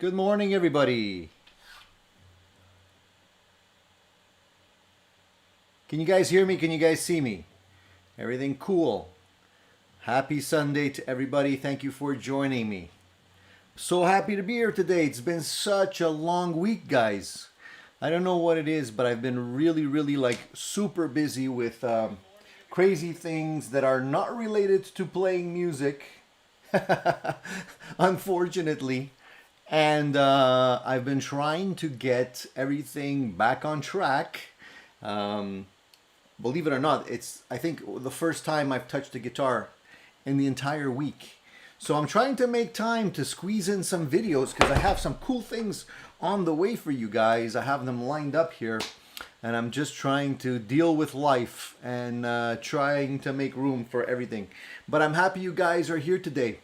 Good morning, everybody. Can you guys hear me? Can you guys see me? Everything cool? Happy Sunday to everybody. Thank you for joining me. So happy to be here today. It's been such a long week, guys. I don't know what it is, but I've been really like super busy with crazy things that are not related to playing music, unfortunately. And I've been trying to get everything back on track. Um, Believe it or not, it's I think the first time I've touched a guitar in the entire week. So I'm trying to make time to squeeze in some videos because I have some cool things on the way for you guys. I have them lined up here, and I'm just trying to deal with life and trying to make room for everything. But I'm happy you guys are here today,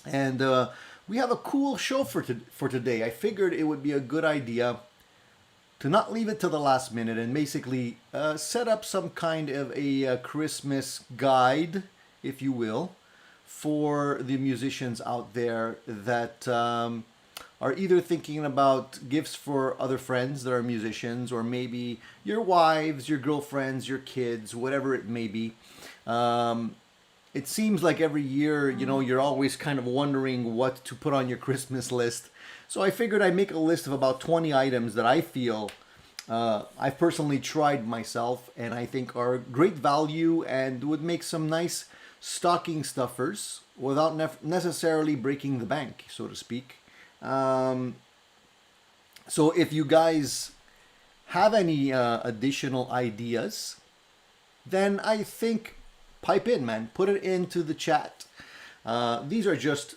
and we have a cool show for today. I figured it would be a good idea to not leave it to the last minute and basically set up some kind of a Christmas guide, if you will, for the musicians out there that are either thinking about gifts for other friends that are musicians, or maybe your wives, your girlfriends, your kids, whatever it may be. It seems like every year, you're always kind of wondering what to put on your Christmas list. So I figured I'd make a list of about 20 items that I feel I've personally tried myself and I think are great value and would make some nice stocking stuffers without necessarily breaking the bank, so to speak. So if you guys have any additional ideas, then I think pipe in, man. Put it into the chat. These are just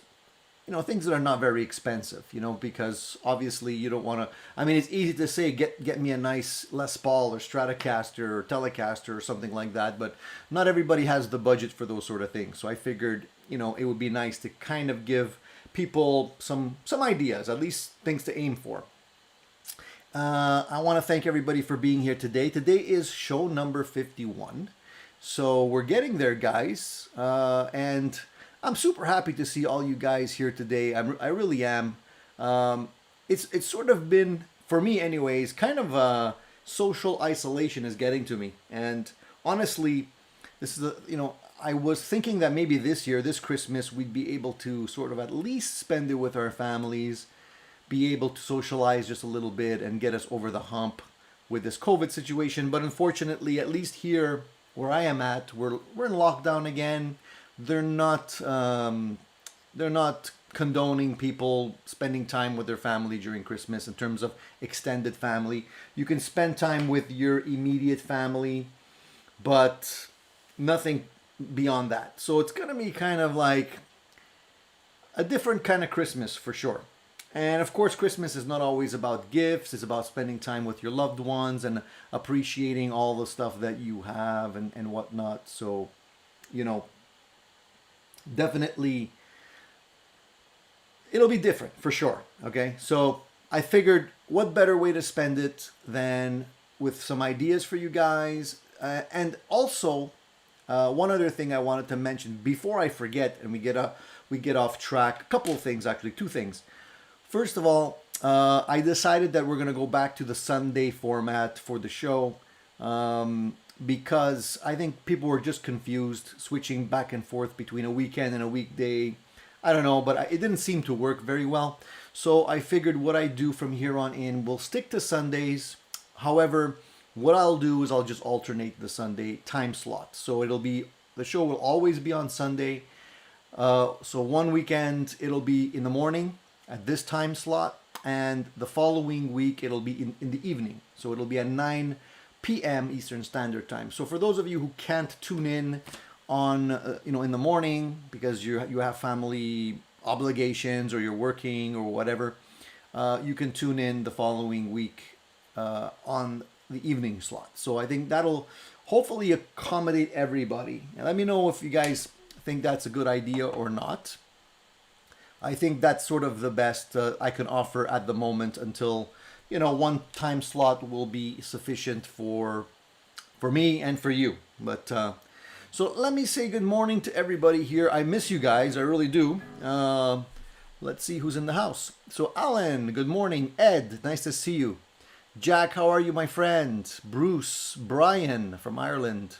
things that are not very expensive, because obviously you don't want to. I mean, it's easy to say get me a nice Les Paul or Stratocaster or Telecaster or something like that, but not everybody has the budget for those sort of things. So I figured, it would be nice to kind of give people some ideas, at least things to aim for. I want to thank everybody for being here today. Today is show number 51, so we're getting there, guys, and I'm super happy to see all you guys here today. I really am. It's sort of been, for me anyways, kind of social isolation is getting to me. And honestly, this is I was thinking that maybe this year, this Christmas, we'd be able to sort of at least spend it with our families, be able to socialize just a little bit and get us over the hump with this COVID situation. But unfortunately, at least here where I am at, we're in lockdown again. They're not condoning people spending time with their family during Christmas in terms of extended family. You can spend time with your immediate family, but nothing beyond that. So it's gonna be kind of like a different kind of Christmas for sure. And of course, Christmas is not always about gifts. It's about spending time with your loved ones and appreciating all the stuff that you have and whatnot. So, definitely it'll be different for sure. Okay, so I figured what better way to spend it than with some ideas for you guys, and also one other thing I wanted to mention before I forget and we get off track. A couple of things, actually, two things. First of all, I decided that we're going to go back to the Sunday format for the show, because I think people were just confused switching back and forth between a weekend and a weekday. I don't know, but it didn't seem to work very well. So I figured what I do from here on in, we'll stick to Sundays. However, what I'll do is I'll just alternate the Sunday time slot. So the show will always be on Sunday. So one weekend it'll be in the morning at this time slot, and the following week it'll be in the evening. So it'll be at 9 p.m. Eastern Standard Time. So for those of you who can't tune in on in the morning because you have family obligations or you're working or whatever, you can tune in the following week on the evening slot. So I think that'll hopefully accommodate everybody. And let me know if you guys think that's a good idea or not. I think that's sort of the best I can offer at the moment until one time slot will be sufficient for me and for you. But so let me say good morning to everybody here. I miss you guys, I really do. Let's see who's in the house. So Alan, good morning. Ed, nice to see you. Jack, how are you, my friend? Bruce, Brian from Ireland.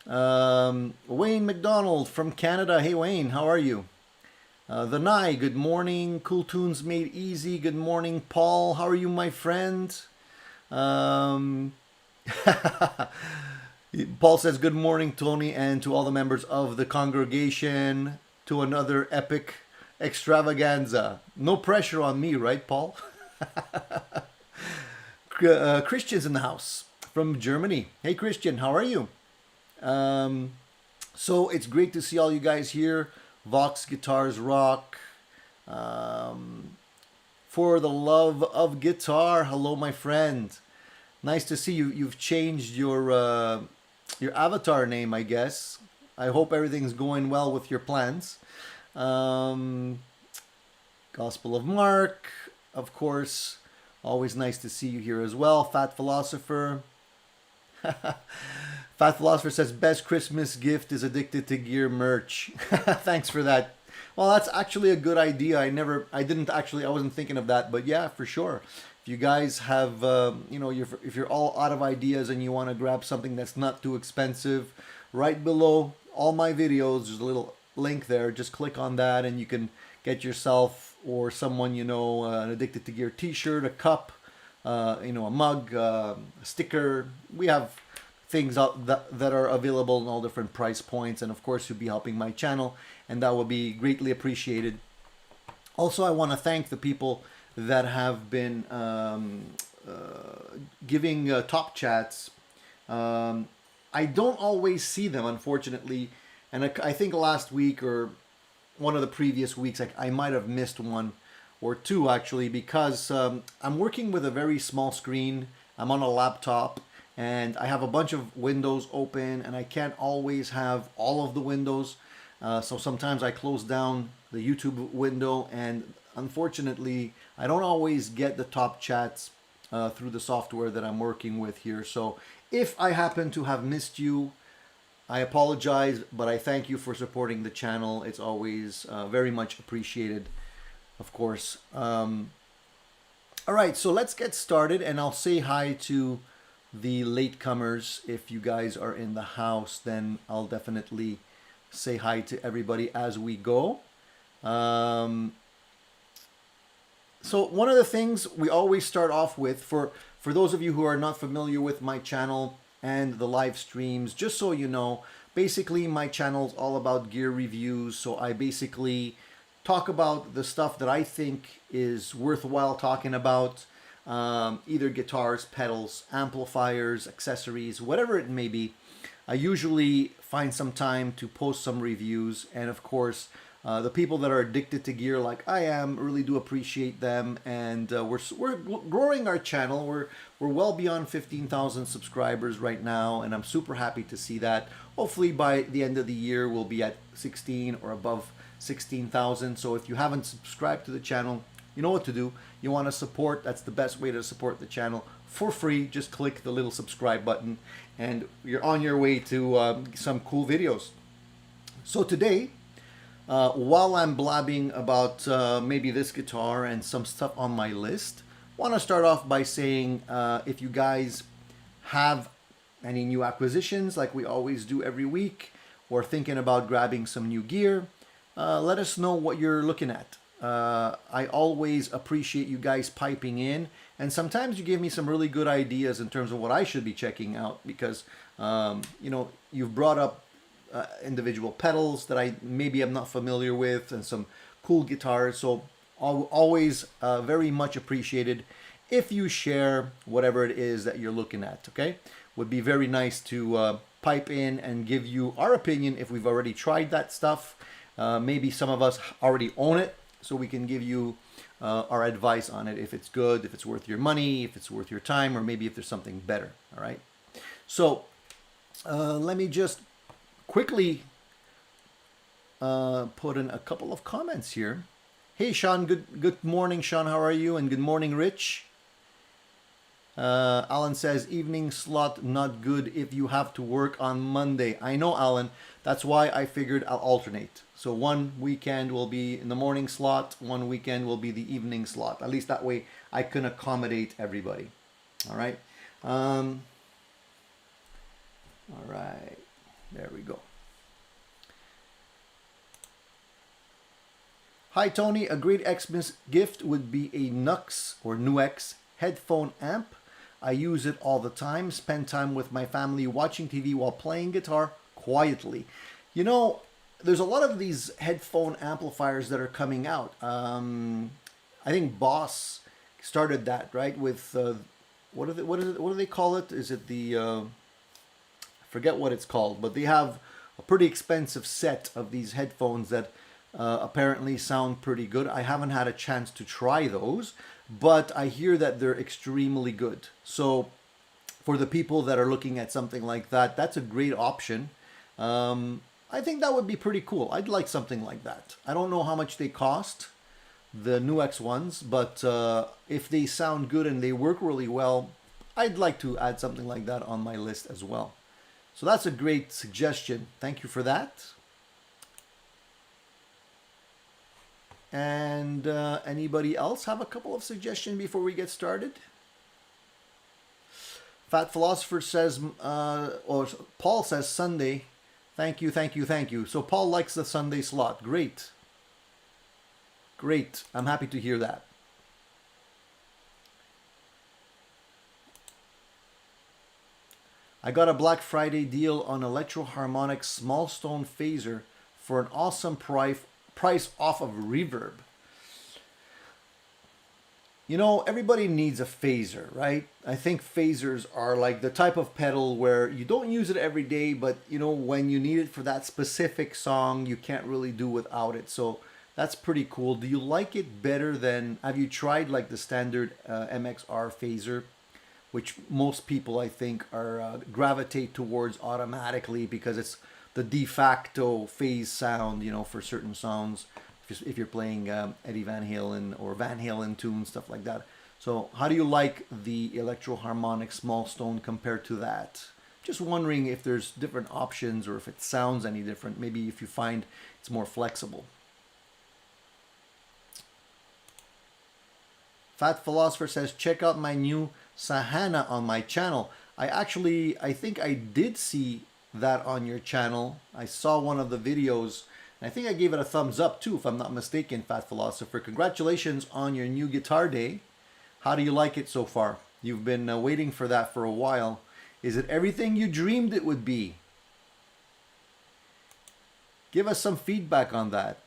Wayne McDonald from Canada. Hey Wayne, how are you? The Nye, good morning. Cool Tunes Made Easy. Good morning, Paul. How are you, my friend? Paul says, good morning, Tony, and to all the members of the congregation, to another epic extravaganza. No pressure on me, right, Paul? Christian's in the house from Germany. Hey, Christian, how are you? So it's great to see all you guys here. Vox Guitars Rock. For the love of guitar. Hello, my friend. Nice to see you. You've changed your avatar name, I guess. I hope everything's going well with your plans. Gospel of Mark, of course. Always nice to see you here as well. Fat Philosopher. Fat Philosopher says, best Christmas gift is Addicted to Gear merch. Thanks for that. Well, that's actually a good idea. I wasn't thinking of that, but yeah, for sure. If you guys have, if you're all out of ideas and you want to grab something that's not too expensive, right below all my videos, there's a little link there. Just click on that and you can get yourself or someone, an Addicted to Gear t-shirt, a cup, a mug, a sticker. We have things out that are available in all different price points, and of course you'll be helping my channel, and that will be greatly appreciated. Also, I want to thank the people that have been giving top chats. I don't always see them, unfortunately, and I think last week or one of the previous weeks I might have missed one or two, actually, because I'm working with a very small screen. I'm on a laptop and I have a bunch of windows open and I can't always have all of the windows. So sometimes I close down the YouTube window, and unfortunately I don't always get the top chats through the software that I'm working with here. So if I happen to have missed you, I apologize, but I thank you for supporting the channel. It's always very much appreciated, of course. All right, so let's get started, and I'll say hi to the latecomers. If you guys are in the house, then I'll definitely say hi to everybody as we go. So one of the things we always start off with, for those of you who are not familiar with my channel and the live streams, just so you know, basically my channel is all about gear reviews. So I basically talk about the stuff that I think is worthwhile talking about, either guitars, pedals, amplifiers, accessories, whatever it may be. I usually find some time to post some reviews, and of course the people that are addicted to gear like I am really do appreciate them, and we're growing our channel. We're well beyond 15,000 subscribers right now, and I'm super happy to see that. Hopefully by the end of the year we'll be at 16 or above 16,000. So if you haven't subscribed to the channel, you know what to do. You want to support, that's the best way to support the channel for free. Just click the little subscribe button and you're on your way to some cool videos. So today, while I'm blabbing about maybe this guitar and some stuff on my list, I want to start off by saying if you guys have any new acquisitions, like we always do every week, or thinking about grabbing some new gear, let us know what you're looking at. I always appreciate you guys piping in, and sometimes you give me some really good ideas in terms of what I should be checking out, because you've brought up individual pedals that I maybe am not familiar with, and some cool guitars. So always very much appreciated if you share whatever it is that you're looking at. Okay, would be very nice to pipe in and give you our opinion if we've already tried that stuff. Maybe some of us already own it, so we can give you our advice on it, if it's good, if it's worth your money, if it's worth your time, or maybe if there's something better. All right, so let me just quickly put in a couple of comments here. Hey Sean, good morning Sean, how are you? And good morning Rich. Alan says evening slot not good if you have to work on Monday. I know, Alan, that's why I figured I'll alternate. So one weekend will be in the morning slot, one weekend will be the evening slot. At least that way I can accommodate everybody. All right. All right. There we go. Hi Tony, a great Xmas gift would be a Nux or Nuex headphone amp. I use it all the time, spend time with my family watching TV while playing guitar quietly. You know, there's a lot of these headphone amplifiers that are coming out. I think Boss started that, right? With what do they call it? Is it the I forget what it's called, but they have a pretty expensive set of these headphones that apparently sound pretty good. I haven't had a chance to try those, but I hear that they're extremely good. So for the people that are looking at something like that, that's a great option. I think that would be pretty cool. I'd like something like that. I don't know how much they cost, the Nuex ones, but if they sound good and they work really well, I'd like to add something like that on my list as well. So that's a great suggestion. Thank you for that. And anybody else have a couple of suggestions before we get started? Fat Philosopher says, or Paul says Sunday. Thank you, thank you, thank you. So Paul likes the Sunday slot. Great. Great. I'm happy to hear that. I got a Black Friday deal on Electro-Harmonic small stone phaser for an awesome price off of Reverb. You know, everybody needs a phaser, right? I think phasers are like the type of pedal where you don't use it every day, but you know, when you need it for that specific song, you can't really do without it. So that's pretty cool. Do you like it better than, have you tried like the standard MXR phaser, which most people I think are gravitate towards automatically because it's the de facto phase sound, you know, for certain songs. If you're playing Eddie Van Halen or Van Halen tunes, stuff like that. So how do you like the Electro-Harmonic small stone compared to that? Just wondering if there's different options or if it sounds any different. Maybe if you find it's more flexible. Fat Philosopher says, check out my new Sahana on my channel. I think I did see that on your channel. I saw one of the videos. I think I gave it a thumbs up too, if I'm not mistaken, Fat Philosopher. Congratulations on your new guitar day. How do you like it so far? You've been waiting for that for a while. Is it everything you dreamed it would be? Give us some feedback on that.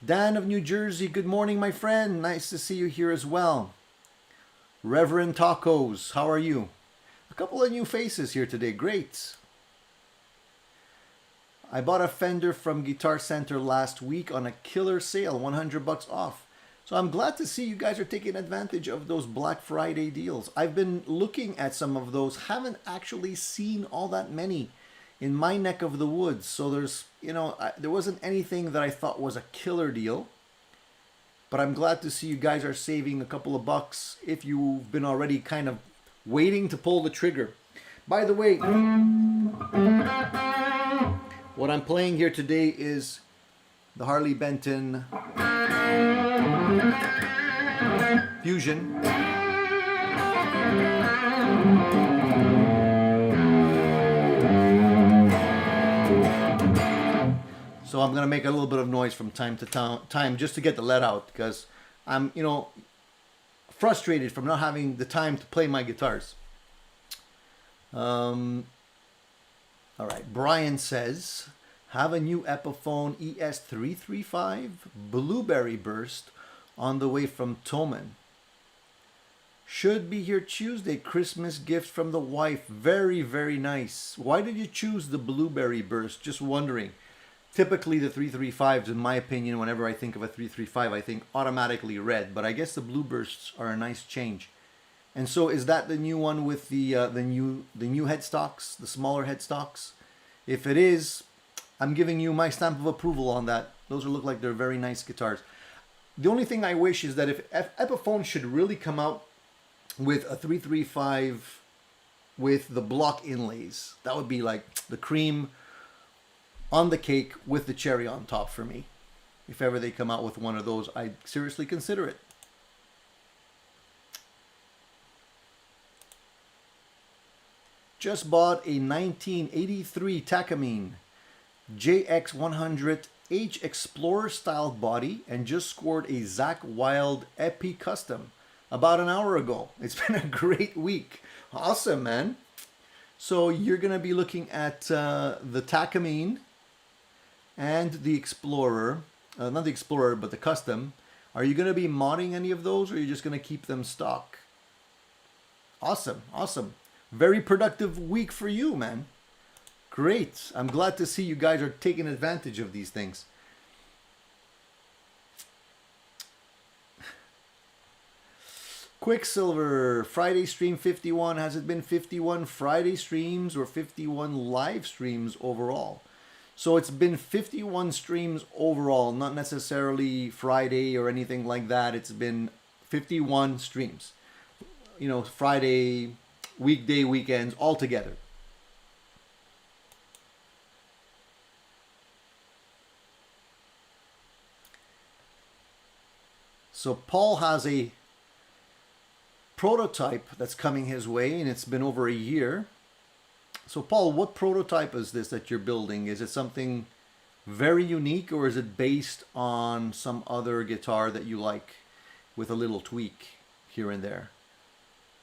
Dan of New Jersey, good morning, my friend. Nice to see you here as well. Reverend Tacos, how are you? A couple of new faces here today. Great. I bought a Fender from Guitar Center last week on a killer sale, $100 off. So I'm glad to see you guys are taking advantage of those Black Friday deals. I've been looking at some of those, haven't actually seen all that many in my neck of the woods. So there's, you know, there wasn't anything that I thought was a killer deal. But I'm glad to see you guys are saving a couple of bucks if you've been already kind of waiting to pull the trigger. By the way, what I'm playing here today is the Harley Benton Fusion. So I'm going to make a little bit of noise from time to time just to get the lead out because I'm, you know, frustrated from not having the time to play my guitars. All right, Brian says, have a new Epiphone ES335 Blueberry Burst on the way from Toman. Should be here Tuesday. Christmas gift from the wife. Very, very nice. Why did you choose the Blueberry Burst? Just wondering. Typically the 335s, in my opinion, whenever I think of a 335, I think automatically red. But I guess the Blue Bursts are a nice change. And so is that the new one with the new headstocks, the smaller headstocks? If it is, I'm giving you my stamp of approval on that. Those look like they're very nice guitars. The only thing I wish is that if Epiphone should really come out with a 335 with the block inlays, that would be like the cream on the cake with the cherry on top for me. If ever they come out with one of those, I'd seriously consider it. Just bought a 1983 Takamine JX100 H Explorer style body and just scored a Zach Wild Epi Custom about an hour ago. It's been a great week. Awesome, man. So you're going to be looking at the Takamine and the Explorer. Not the Explorer, but the Custom. Are you going to be modding any of those, or are you just going to keep them stock? Awesome, awesome. Very productive week for you, man. Great. I'm glad to see you guys are taking advantage of these things. Quicksilver, Friday stream 51. Has it been 51 Friday streams or 51 live streams overall? So it's been 51 streams overall, not necessarily Friday or anything like that. It's been 51 streams. You know, Friday, weekday, weekends, all together. So Paul has a prototype that's coming his way, and it's been over a year. So Paul, what prototype is this that you're building? Is it something very unique, or is it based on some other guitar that you like with a little tweak here and there?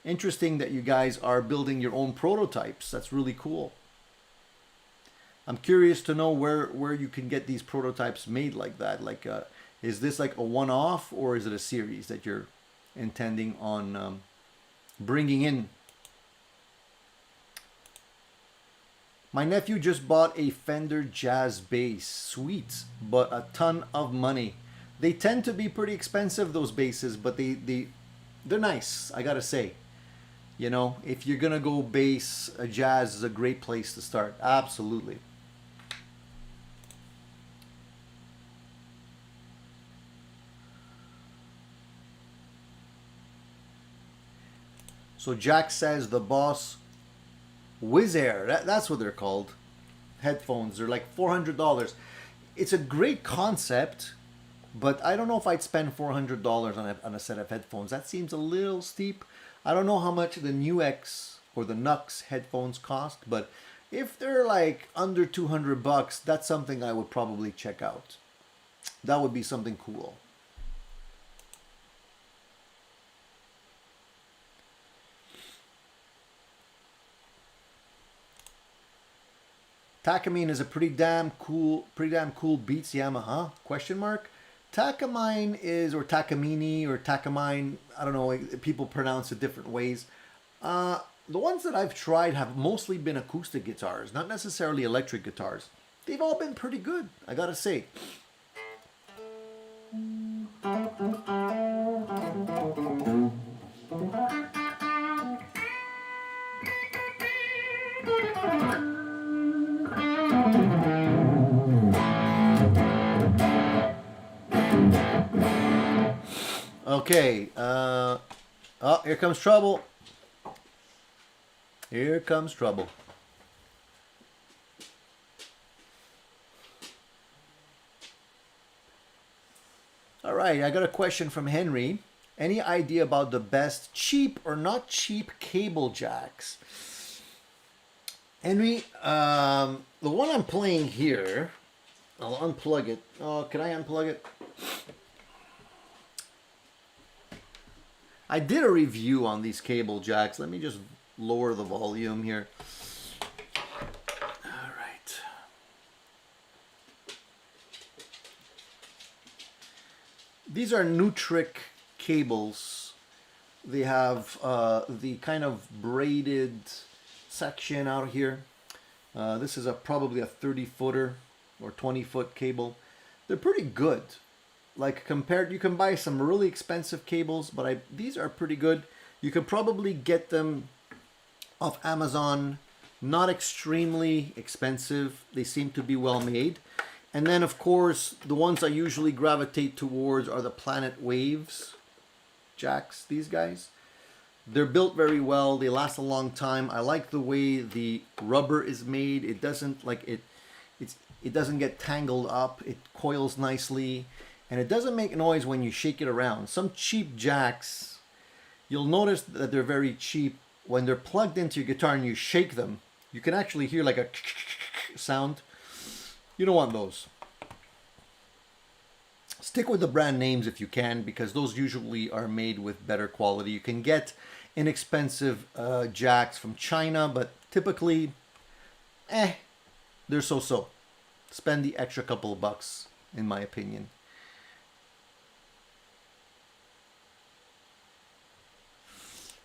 Interesting that you guys are building your own prototypes. That's really cool. I'm curious to know where you can get these prototypes made like that. Like, is this like a one-off, or is it a series that you're intending on bringing in? My nephew just bought a Fender Jazz bass. Sweet, but a ton of money. They tend to be pretty expensive, those basses, but they're nice, I gotta say. You know, if you're gonna go bass, a Jazz is a great place to start. Absolutely. So Jack says the Boss Wizz Air, that's what they're called. Headphones, they're like $400. It's a great concept, but I don't know if I'd spend $400 on a set of headphones. That seems a little steep. I don't know how much the Nux or the Nux headphones cost, but if they're like under $200, that's something I would probably check out. That would be something cool. Takamine is a pretty damn cool Beats Yamaha? Question mark. Takamine is, or Takamine, or Takamine, I don't know, people pronounce it different ways. The ones that I've tried have mostly been acoustic guitars, not necessarily electric guitars. They've all been pretty good, I gotta say. Okay, oh, here comes trouble. Here comes trouble. All right, I got a question from Henry. Any idea about the best cheap or not cheap cable jacks? Henry, the one I'm playing here, I'll unplug it. Oh, can I unplug it? I did a review on these cable jacks. Let me just lower the volume here. All right. These are Nutric cables. They have the kind of braided section out here. This is probably a 30-footer or 20-foot cable. They're pretty good. Like compared, you can buy some really expensive cables, but these are pretty good. You could probably get them off Amazon, not extremely expensive. They seem to be well made. And then of course, the ones I usually gravitate towards are the Planet Waves jacks, these guys. They're built very well. They last a long time. I like the way the rubber is made. It doesn't like it. It doesn't get tangled up. It coils nicely. And it doesn't make noise when you shake it around. Some cheap jacks, you'll notice that they're very cheap. When they're plugged into your guitar and you shake them, you can actually hear like a sound. You don't want those. Stick with the brand names if you can, because those usually are made with better quality. You can get inexpensive jacks from China, but typically, they're so-so. Spend the extra couple of bucks, in my opinion.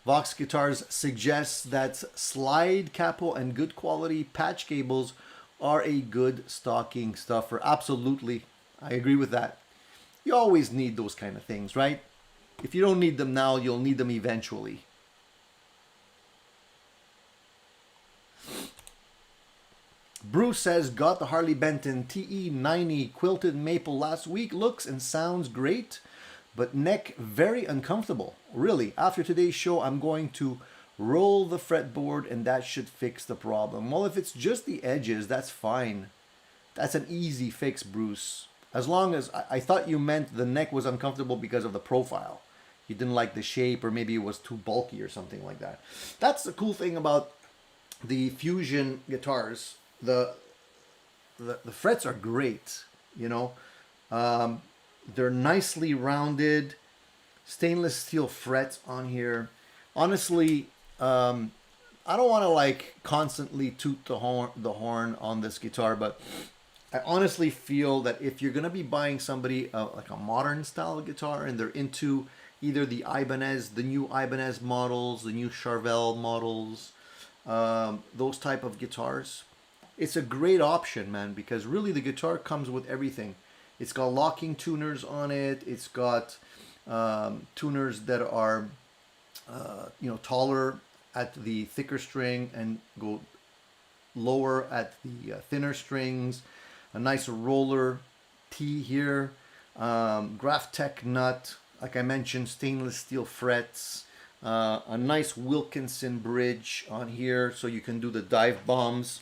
Vox Guitars suggests that slide capo and good quality patch cables are a good stocking stuffer. Absolutely, I agree with that. You always need those kind of things, right? If you don't need them now, you'll need them eventually. Bruce says, got the Harley Benton TE90 quilted maple last week. Looks and sounds great, but neck very uncomfortable. Really, after today's show, I'm going to roll the fretboard and that should fix the problem. Well, if it's just the edges, that's fine. That's an easy fix, Bruce. As long as, I thought you meant the neck was uncomfortable because of the profile. You didn't like the shape, or maybe it was too bulky or something like that. That's the cool thing about the Fusion guitars. The frets are great, you know. They're nicely rounded, stainless steel frets on here. Honestly, I don't want to like constantly toot the horn on this guitar, but I honestly feel that if you're gonna be buying somebody like a modern style guitar and they're into either the Ibanez, the new Ibanez models, the new Charvel models, those type of guitars, it's a great option, man, because really the guitar comes with everything. It's got locking tuners on it. It's got tuners that are taller at the thicker string and go lower at the thinner strings. A nice roller T here, Graphtec nut, like I mentioned, stainless steel frets, a nice Wilkinson bridge on here so you can do the dive bombs.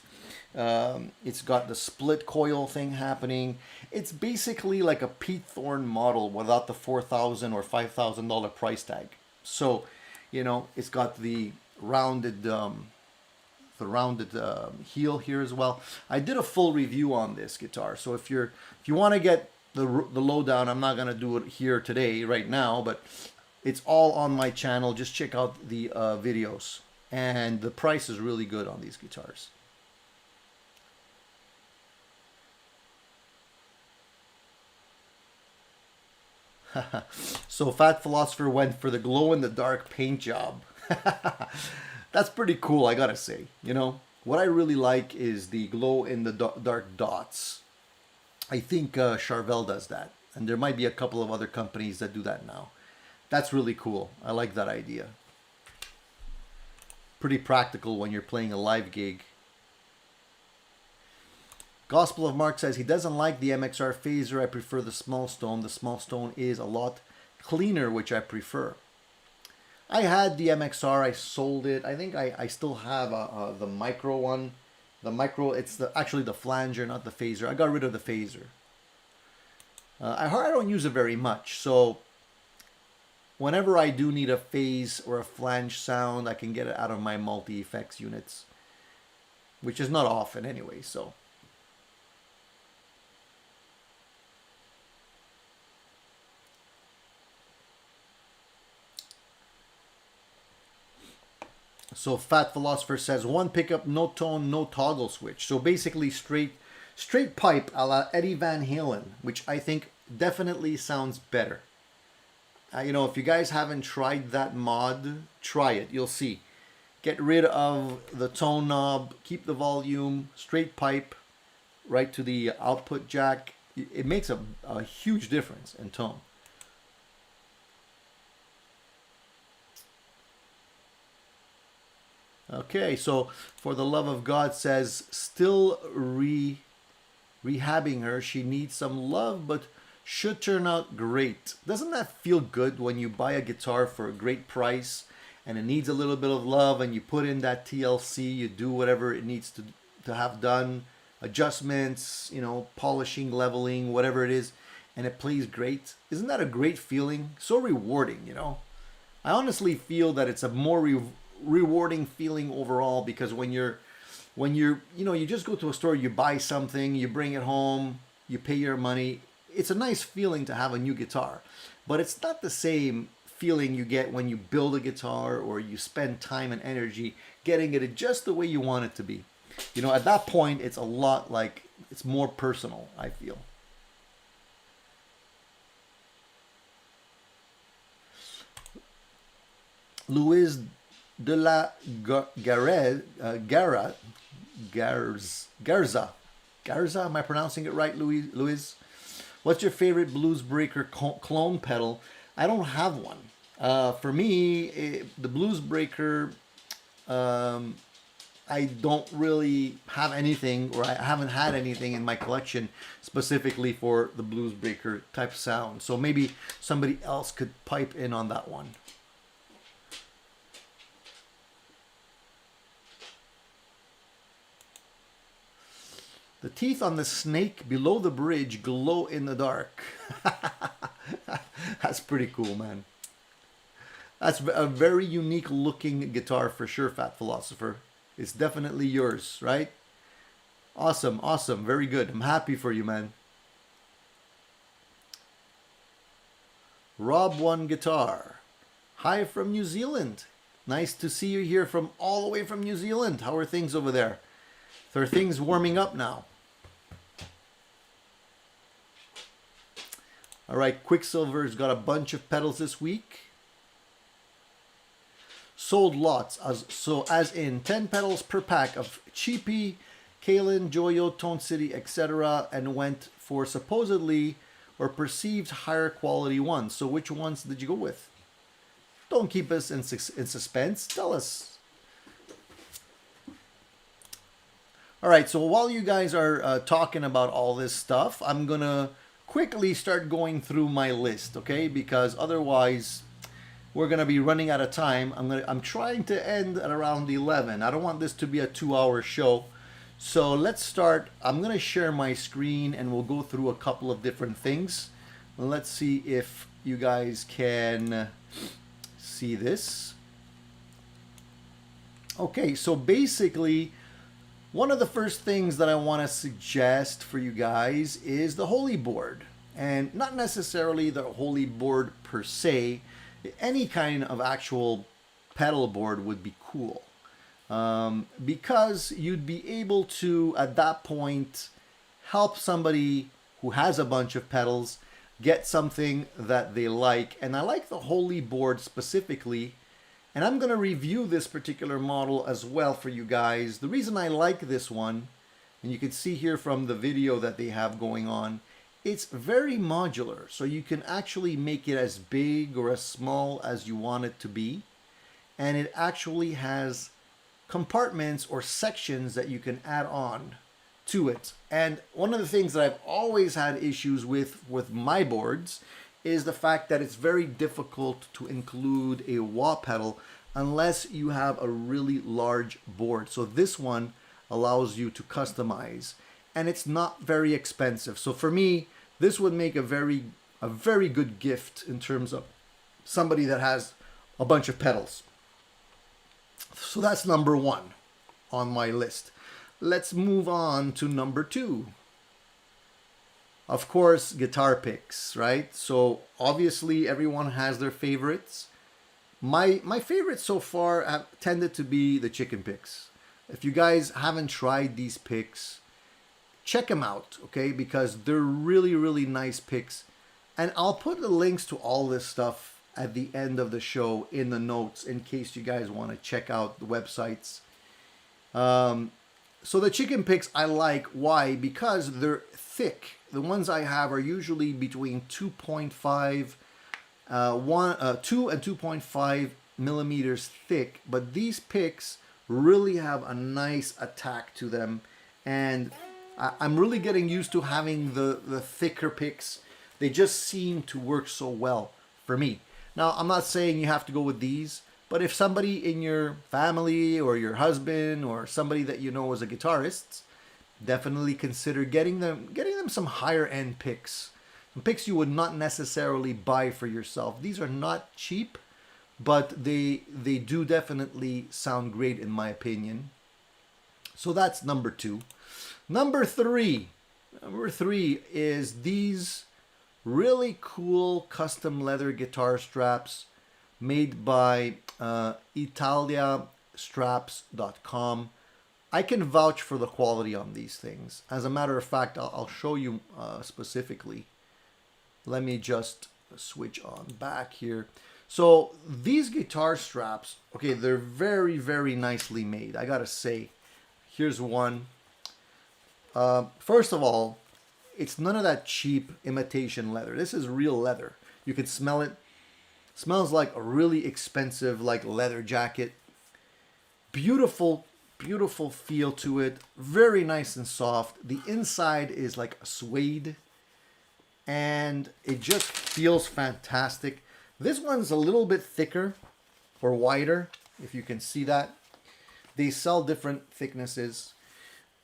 It's got the split coil thing happening. It's basically like a Pete Thorne model without the $4,000 or $5,000 price tag. So, it's got the rounded heel here as well. I did a full review on this guitar, so if you want to get the lowdown, I'm not gonna do it here today right now, but it's all on my channel. Just check out the videos, and the price is really good on these guitars. So Fat Philosopher went for the glow-in-the-dark paint job. That's pretty cool, I gotta say. What I really like is the glow-in-the-dark dots. I think Charvel does that. And there might be a couple of other companies that do that now. That's really cool. I like that idea. Pretty practical when you're playing a live gig. Gospel of Mark says he doesn't like the MXR phaser. I prefer the small stone. The small stone is a lot cleaner, which I prefer. I had the MXR. I sold it. I think I still have the micro one. The micro, it's actually the flanger, not the phaser. I got rid of the phaser. I don't use it very much. So whenever I do need a phase or a flange sound, I can get it out of my multi-effects units, which is not often anyway. So. So Fat Philosopher says, one pickup, no tone, no toggle switch. So basically straight pipe a la Eddie Van Halen, which I think definitely sounds better. If you guys haven't tried that mod, try it. You'll see. Get rid of the tone knob, keep the volume, straight pipe right to the output jack. It makes a huge difference in tone. Okay, so For the Love of God says, still rehabbing her. She needs some love, but should turn out great. Doesn't that feel good when you buy a guitar for a great price and it needs a little bit of love and you put in that TLC, you do whatever it needs to have done, adjustments, you know, polishing, leveling, whatever it is, and it plays great. Isn't that a great feeling? So rewarding, you know. I honestly feel that it's a more rewarding feeling overall, because when you're you know, you just go to a store, you buy something, you bring it home, you pay your money. It's a nice feeling to have a new guitar, but it's not the same feeling you get when you build a guitar or you spend time and energy getting it just the way you want it to be. You know, at that point, it's a lot like, it's more personal, I feel. Luis de la Garza, am I pronouncing it right, Luis? What's your favorite Blues Breaker clone pedal? I don't have one. For me, the Blues Breaker, I don't really have anything, or I haven't had anything in my collection specifically for the Blues Breaker type sound. So maybe somebody else could pipe in on that one. The teeth on the snake below the bridge glow in the dark. That's pretty cool, man. That's a very unique looking guitar for sure, Fat Philosopher. It's definitely yours, right? Awesome, awesome. Very good. I'm happy for you, man. Rob One Guitar. Hi from New Zealand. Nice to see you here from all the way from New Zealand. How are things over there? Are things warming up now? All right, Quicksilver's got a bunch of pedals this week. Sold lots, as in 10 pedals per pack of Cheapy, Kalen, Joyo, Tone City, etc., and went for supposedly or perceived higher quality ones. So which ones did you go with? Don't keep us in suspense. Tell us. All right, so while you guys are talking about all this stuff, I'm going to quickly start going through my list, okay? Because otherwise we're going to be running out of time. I'm trying to end at around 11. I don't want this to be a 2-hour show. So let's start. I'm going to share my screen and we'll go through a couple of different things. Let's see if you guys can see this. Okay, so basically, one of the first things that I want to suggest for you guys is the Holy Board. And not necessarily the Holy Board per se. Any kind of actual pedal board would be cool. Because you'd be able to, at that point, help somebody who has a bunch of pedals get something that they like. And I like the Holy Board specifically. And I'm going to review this particular model as well for you guys. The reason I like this one, and you can see here from the video that they have going on, it's very modular. So you can actually make it as big or as small as you want it to be. And it actually has compartments or sections that you can add on to it. And one of the things that I've always had issues with my boards is the fact that it's very difficult to include a wah pedal unless you have a really large board. So this one allows you to customize, and it's not very expensive. So for me, this would make a very good gift in terms of somebody that has a bunch of pedals. So that's number one on my list. Let's move on to number two. Of course, guitar picks, right? So obviously everyone has their favorites. My favorites so far have tended to be the chicken picks. If you guys haven't tried these picks, check them out, okay? Because they're really, really nice picks. And I'll put the links to all this stuff at the end of the show in the notes in case you guys want to check out the websites. So the chicken picks I like. Why? Because they're thick. The ones I have are usually between 2.5, 2 and 2.5 millimeters thick. But these picks really have a nice attack to them. And I'm really getting used to having the thicker picks. They just seem to work so well for me. Now, I'm not saying you have to go with these. But if somebody in your family or your husband or somebody that you know is a guitarist, definitely consider getting them some higher end picks. Some picks you would not necessarily buy for yourself. These are not cheap, but they do definitely sound great in my opinion. So that's number two. Number three. Number three is these really cool custom leather guitar straps made by italiastraps.com. I can vouch for the quality on these things. As a matter of fact, I'll show you specifically. Let me just switch on back here. So these guitar straps, okay, they're very, very nicely made. I gotta say, here's one. First of all, it's none of that cheap imitation leather. This is real leather. You can smell it. Smells like a really expensive like leather jacket. Beautiful, beautiful feel to it. Very nice and soft. The inside is like a suede. And it just feels fantastic. This one's a little bit thicker or wider, if you can see that. They sell different thicknesses.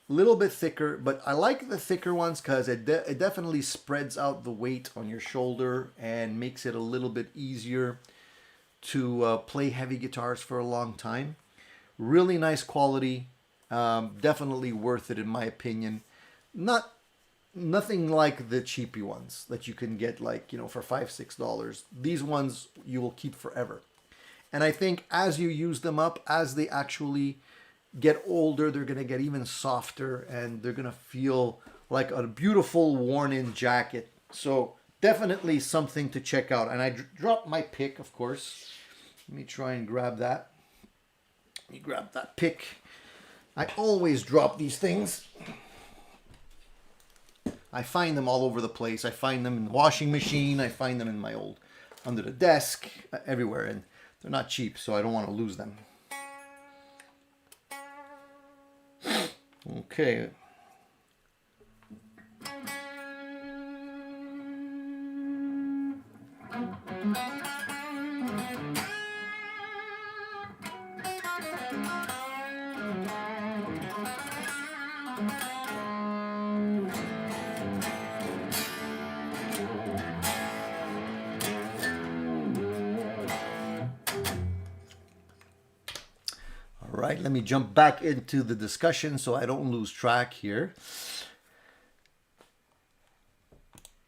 A little bit thicker, but I like the thicker ones because it definitely spreads out the weight on your shoulder and makes it a little bit easier to play heavy guitars for a long time. Really nice quality. Definitely worth it in my opinion. Nothing like the cheapy ones that you can get like, for $5-6. These ones you will keep forever. And I think as you use them up, as they actually get older, they're going to get even softer and they're going to feel like a beautiful worn-in jacket. So definitely something to check out. And I dropped my pick, of course. Let me try and grab that. Let me grab that pick. I always drop these things. I find them all over the place. I find them in the washing machine. I find them in my under the desk, everywhere. And they're not cheap, so I don't want to lose them. Okay. All right, let me jump back into the discussion so I don't lose track here.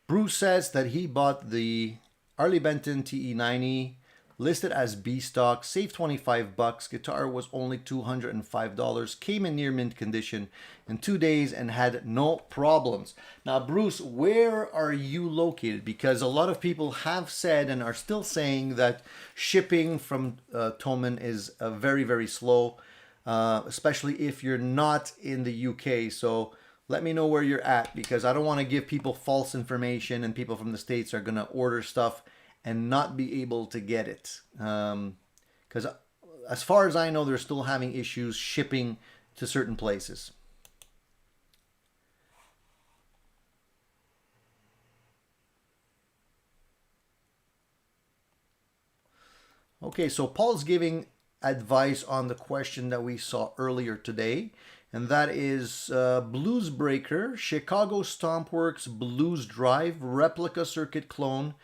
Bruce says that he bought the Harley Benton TE90 listed as B stock, saved $25. Guitar was only $205. Came in near mint condition in 2 days and had no problems. Now, Bruce, where are you located? Because a lot of people have said and are still saying that shipping from Thomann is very, very slow, especially if you're not in the UK. So let me know where you're at, because I don't want to give people false information and people from the States are going to order stuff and not be able to get it. Because as far as I know, they're still having issues shipping to certain places. Okay, so Paul's giving advice on the question that we saw earlier today, and that is Blues Breaker, Chicago Stompworks Blues Drive, replica circuit clone,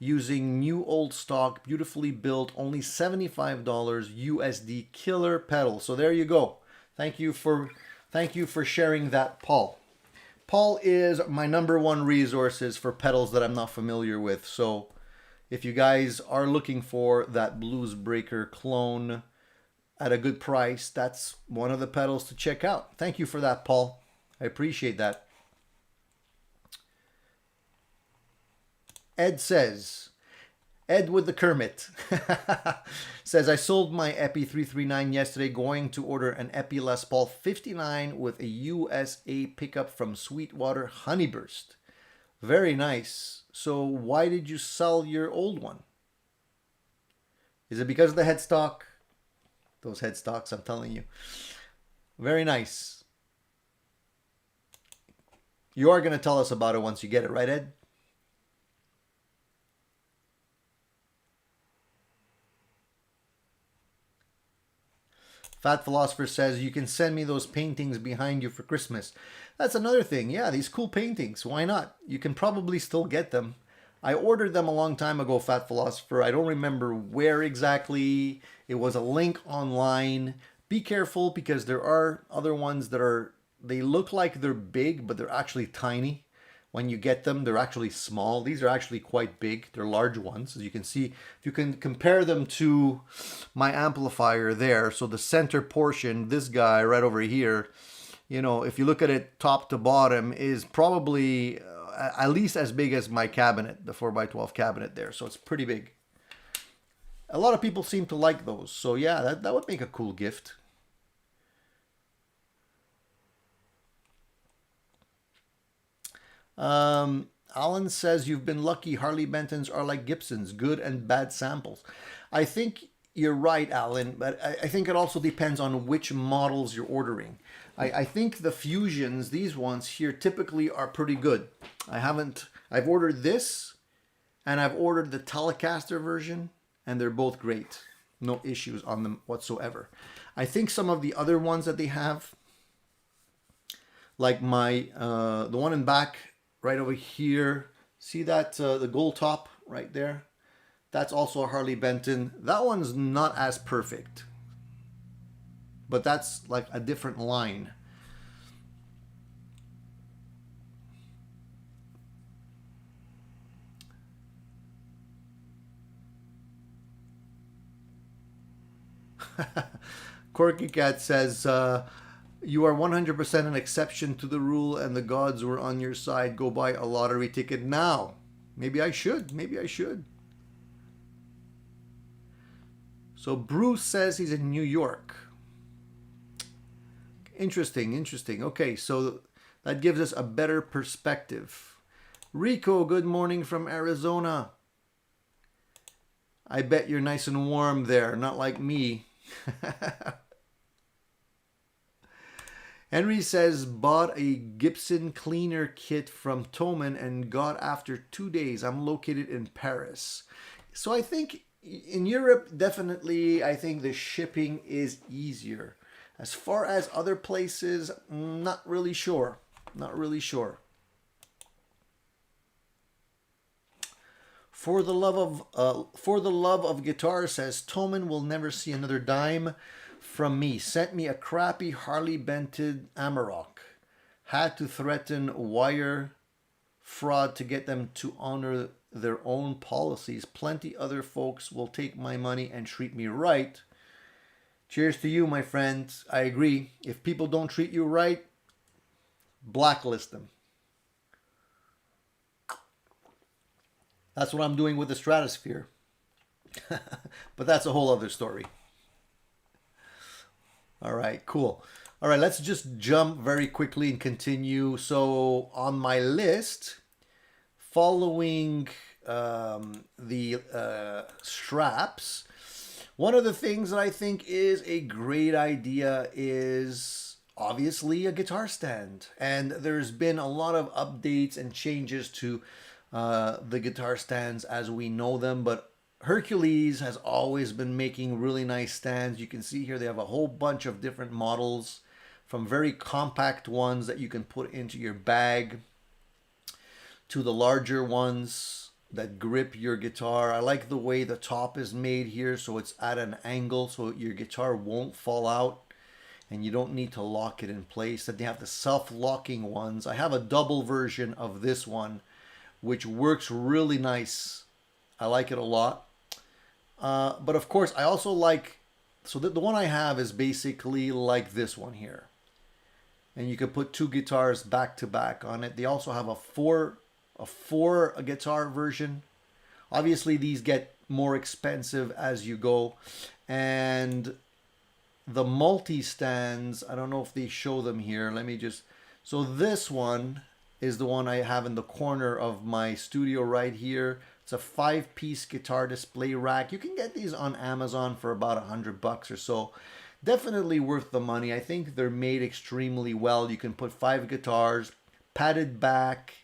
using new old stock, beautifully built, only $75 USD, killer pedal. So there you go. Thank you for sharing that, Paul. Paul is my #1 resources for pedals that I'm not familiar with. So if you guys are looking for that Blues Breaker clone at a good price, that's one of the pedals to check out. Thank you for that, Paul. I appreciate that. Ed says, Ed with the Kermit, says, I sold my Epi 339 yesterday, going to order an Epi Les Paul 59 with a USA pickup from Sweetwater Honeyburst. Very nice. So why did you sell your old one? Is it because of the headstock? Those headstocks, I'm telling you. Very nice. You are going to tell us about it once you get it, right, Ed? Fat Philosopher says, you can send me those paintings behind you for Christmas. That's another thing. Yeah, these cool paintings. Why not? You can probably still get them. I ordered them a long time ago, Fat Philosopher. I don't remember where exactly. It was a link online. Be careful because there are other ones that they look like they're big, but they're actually tiny. When you get them, they're actually small. These are actually quite big. They're large ones. As you can see, if you can compare them to my amplifier there, so the center portion, this guy right over here, you know, if you look at it top to bottom, is probably at least as big as my cabinet, the 4x12 cabinet there. So it's pretty big. A lot of people seem to like those. So yeah, that would make a cool gift. Alan says, you've been lucky. Harley Bentons are like Gibsons, good and bad samples. I think you're right, Alan, but I think it also depends on which models you're ordering. I think the Fusions, these ones here, typically are pretty good. I've ordered this, and I've ordered the Telecaster version, and they're both great. No issues on them whatsoever. I think some of the other ones that they have, like the one in back, right over here, see that, the gold top right there? That's also a Harley Benton. That one's not as perfect, but that's like a different line. Corky Cat says, you are 100% an exception to the rule and the gods were on your side. Go buy a lottery ticket now. Maybe I should. Maybe I should. So Bruce says he's in New York. Interesting, interesting. Okay, so that gives us a better perspective. Rico, good morning from Arizona. I bet you're nice and warm there, not like me. Henry says, bought a Gibson cleaner kit from Thomann and got after 2 days. I'm located in Paris. So I think in Europe, definitely, I think the shipping is easier. As far as other places, not really sure. Not really sure. For the love of guitar, says Thomann will never see another dime from me. Sent me a crappy Harley Benton Amarok. Had to threaten wire fraud to get them to honor their own policies. Plenty other folks will take my money and treat me right. Cheers to you, my friend. I agree. If people don't treat you right, blacklist them. That's what I'm doing with the Stratosphere. But that's a whole other story. All right, cool. All right, let's just jump very quickly and continue. So on my list, following the straps, one of the things that I think is a great idea is obviously a guitar stand. And there's been a lot of updates and changes to the guitar stands as we know them, but Hercules has always been making really nice stands. You can see here they have a whole bunch of different models, from very compact ones that you can put into your bag to the larger ones that grip your guitar. I like the way the top is made here, so it's at an angle so your guitar won't fall out and you don't need to lock it in place. Then they have the self-locking ones. I have a double version of this one, which works really nice. I like it a lot. But of course, I also like, so the one I have is basically like this one here. And you can put two guitars back to back on it. They also have a four guitar version. Obviously, these get more expensive as you go. And the multi-stands, I don't know if they show them here. Let me just, so this one is the one I have in the corner of my studio right here. It's a 5-piece guitar display rack. You can get these on Amazon for about $100 or so. Definitely worth the money. I think they're made extremely well. You can put 5 guitars, padded back,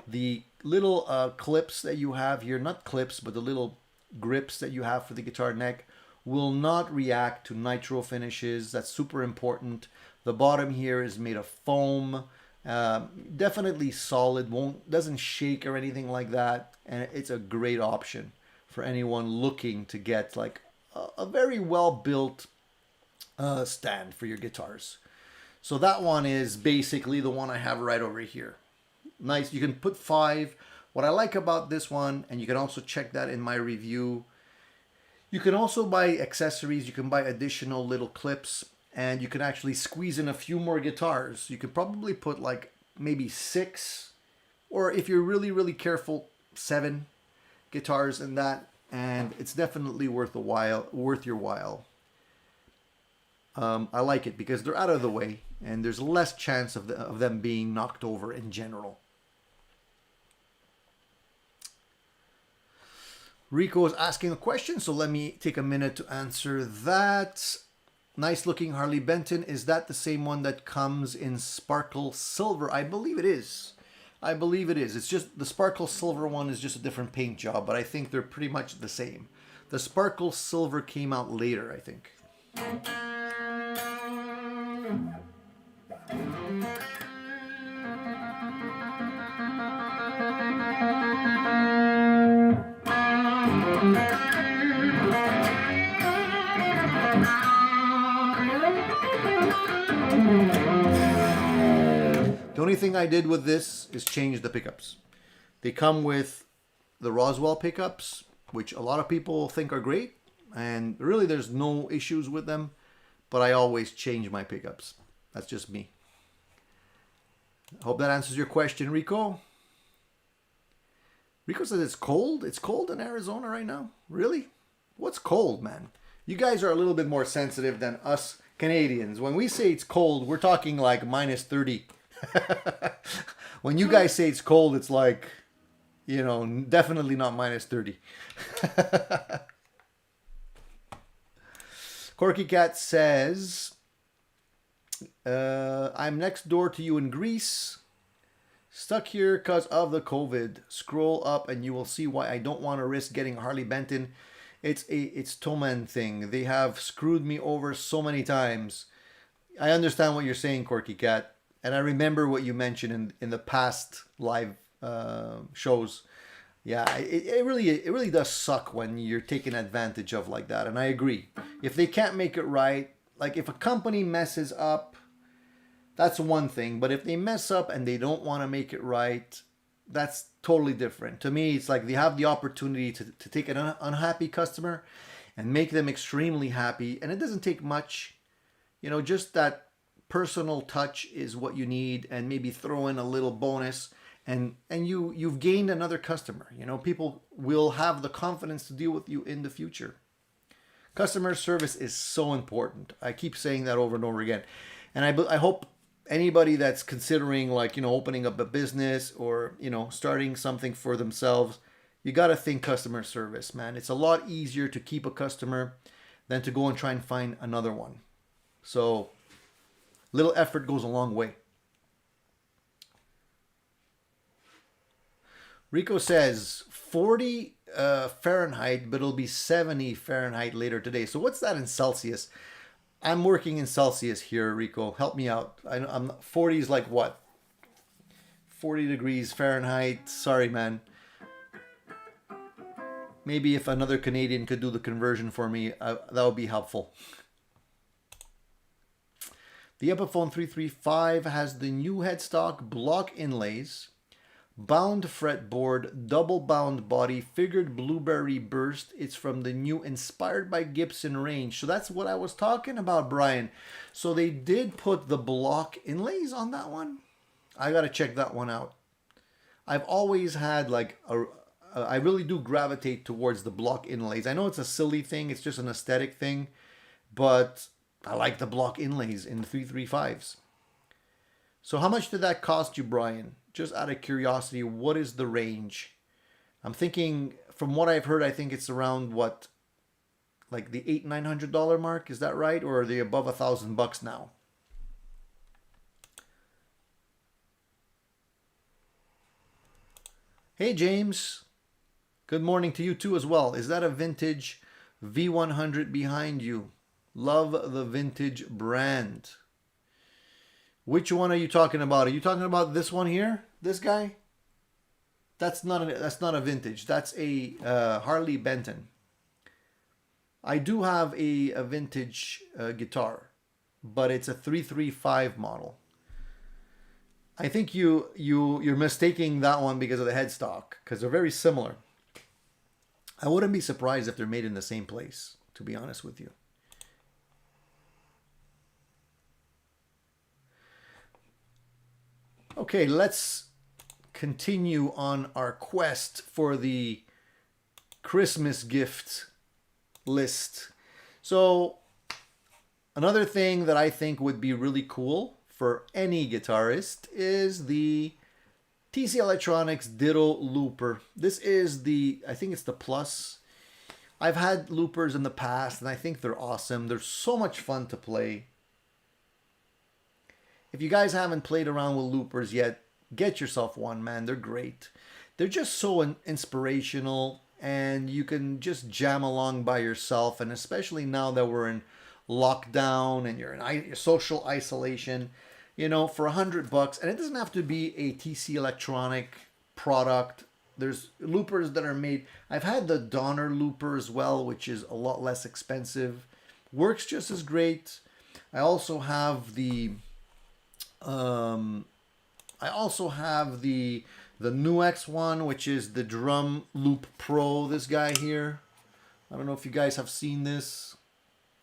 the little clips that you have here, not clips, but the little grips that you have for the guitar neck will not react to nitro finishes. That's super important. The bottom here is made of foam. Definitely solid, doesn't shake or anything like that, and it's a great option for anyone looking to get like a very well built stand for your guitars. So that one is basically the one I have right over here. Nice. You can put 5. What I like about this one, and you can also check that in my review, you can also buy accessories. You can buy additional little clips, and you can actually squeeze in a few more guitars. You could probably put like maybe 6, or if you're really, really careful, 7 guitars in that, and it's definitely worth your while. I like it because they're out of the way, and there's less chance of them being knocked over in general. Rico is asking a question, so let me take a minute to answer that. Nice looking Harley Benton. Is that the same one that comes in sparkle silver? I believe it is. I believe it is. It's just the sparkle silver one is just a different paint job, but I think they're pretty much the same. The sparkle silver came out later, I think. The only thing I did with this is change the pickups. They come with the Roswell pickups, which a lot of people think are great, and really there's no issues with them, but I always change my pickups. That's just me. Hope that answers your question, Rico. Rico says it's cold. It's cold in Arizona right now. Really? What's cold, man? You guys are a little bit more sensitive than us Canadians. When we say it's cold, we're talking like minus 30. When you guys say it's cold, it's like, you know, definitely not minus 30. Corky Cat says, I'm next door to you in Greece. Stuck here because of the COVID. Scroll up and you will see why I don't want to risk getting Harley Benton. It's Toman thing. They have screwed me over so many times. I understand what you're saying, Corky Cat. And I remember what you mentioned in the past live shows. Yeah, it really does suck when you're taken advantage of like that. And I agree. If they can't make it right, like if a company messes up, that's one thing. But if they mess up and they don't want to make it right, that's totally different. To me, it's like they have the opportunity to take an unhappy customer and make them extremely happy. And it doesn't take much. You know, just that personal touch is what you need, and maybe throw in a little bonus, and you've gained another customer. You know, people will have the confidence to deal with you in the future. Customer service is so important. I keep saying that over and over again. And I hope anybody that's considering, like, you know, opening up a business or, you know, starting something for themselves, you got to think customer service, man. It's a lot easier to keep a customer than to go and try and find another one. So little effort goes a long way. Rico says 40 Fahrenheit, but it'll be 70 Fahrenheit later today. So what's that in Celsius? I'm working in Celsius here, Rico. Help me out. I'm 40 is like what? 40 degrees Fahrenheit. Sorry, man. Maybe if another Canadian could do the conversion for me, that would be helpful. The Epiphone 335 has the new headstock block inlays, bound fretboard, double bound body, figured blueberry burst. It's from the new Inspired by Gibson range. So that's what I was talking about, Brian. So they did put the block inlays on that one. I got to check that one out. I've always had like I really do gravitate towards the block inlays. I know it's a silly thing. It's just an aesthetic thing, but I like the block inlays in the 335s. So how much did that cost you, Brian? Just out of curiosity, what is the range? I'm thinking, from what I've heard, I think it's around what, like the $800-900 mark. Is that right? Or are they above $1,000 now? Hey, James. Good morning to you too as well. Is that a vintage V100 behind you. Love the vintage brand. Which one are you talking about? Are you talking about this one here? This guy? That's not a vintage. That's a Harley Benton. I do have a vintage guitar, but it's a 335 model. I think you're mistaking that one because of the headstock, because they're very similar. I wouldn't be surprised if they're made in the same place, to be honest with you. Okay, let's continue on our quest for the Christmas gift list. So another thing that I think would be really cool for any guitarist is the TC Electronics Ditto Looper. This is I think it's the Plus. I've had loopers in the past and I think they're awesome. They're so much fun to play. If you guys haven't played around with loopers yet, get yourself one, man. They're great. They're just so inspirational, and you can just jam along by yourself. And especially now that we're in lockdown and you're in social isolation, you know, for $100, and it doesn't have to be a TC Electronic product. There's loopers that are made. I've had the Donner looper as well, which is a lot less expensive. Works just as great. I also have the Nuex one, which is the Drum Loop Pro. This guy here. I don't know if you guys have seen this.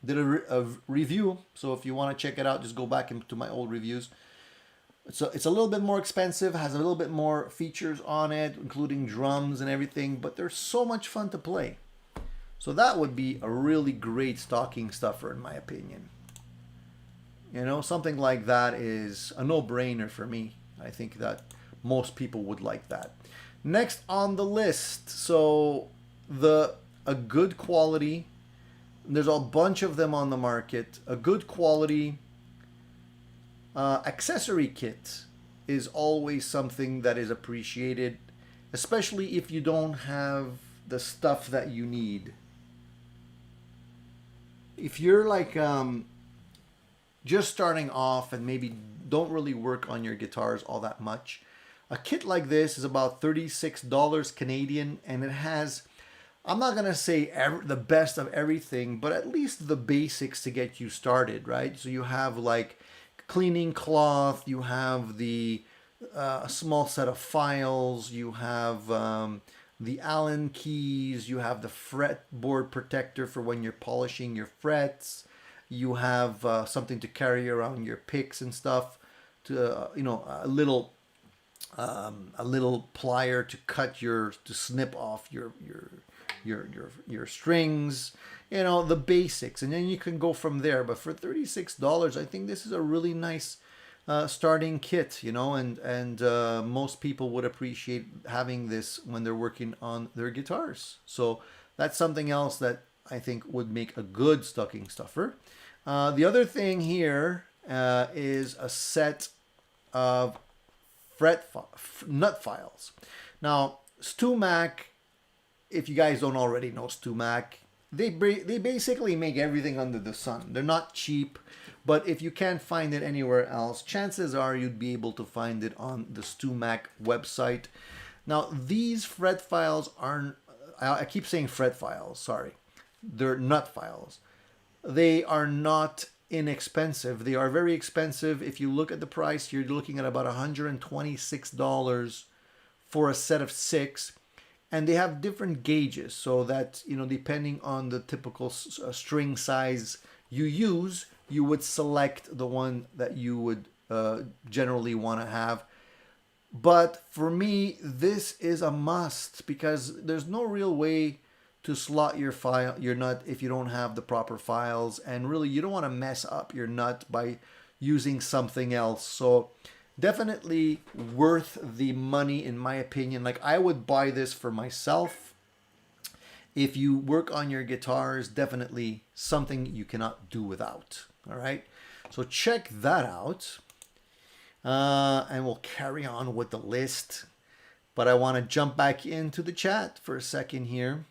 Did a review, so if you want to check it out, just go back into my old reviews. So it's a little bit more expensive, has a little bit more features on it, including drums and everything, but they're so much fun to play. So that would be a really great stocking stuffer, in my opinion. You know, something like that is a no-brainer for me. I think that most people would like that. Next on the list, so a good quality, there's a bunch of them on the market, a good quality accessory kit is always something that is appreciated, especially if you don't have the stuff that you need. If you're like just starting off and maybe don't really work on your guitars all that much, a kit like this is about $36 Canadian, and it has, I'm not going to say the best of everything, but at least the basics to get you started, right? So you have like cleaning cloth, you have the small set of files, you have the Allen keys, you have the fretboard protector for when you're polishing your frets, you have something to carry around your picks and stuff, to you know, a little plier to snip off your strings, you know, the basics, and then you can go from there. But for $36, I think this is a really nice starting kit, you know, and most people would appreciate having this when they're working on their guitars. So that's something else that I think would make a good stocking stuffer. The other thing here is a set of nut files. Now, StewMac, if you guys don't already know StewMac, they basically make everything under the sun. They're not cheap, but if you can't find it anywhere else, chances are you'd be able to find it on the StewMac website. Now, these fret files aren't, I keep saying fret files, sorry. They're nut files. They are not inexpensive. They are very expensive. If you look at the price, you're looking at about $126 for a set of 6. And they have different gauges, so that, you know, depending on the typical string size you use, you would select the one that you would generally want to have. But for me, this is a must, because there's no real way to slot your nut if you don't have the proper files, and really you don't want to mess up your nut by using something else. So definitely worth the money, in my opinion. Like, I would buy this for myself. If you work on your guitars, definitely something you cannot do without. All right, so check that out, and we'll carry on with the list. But I want to jump back into the chat for a second here.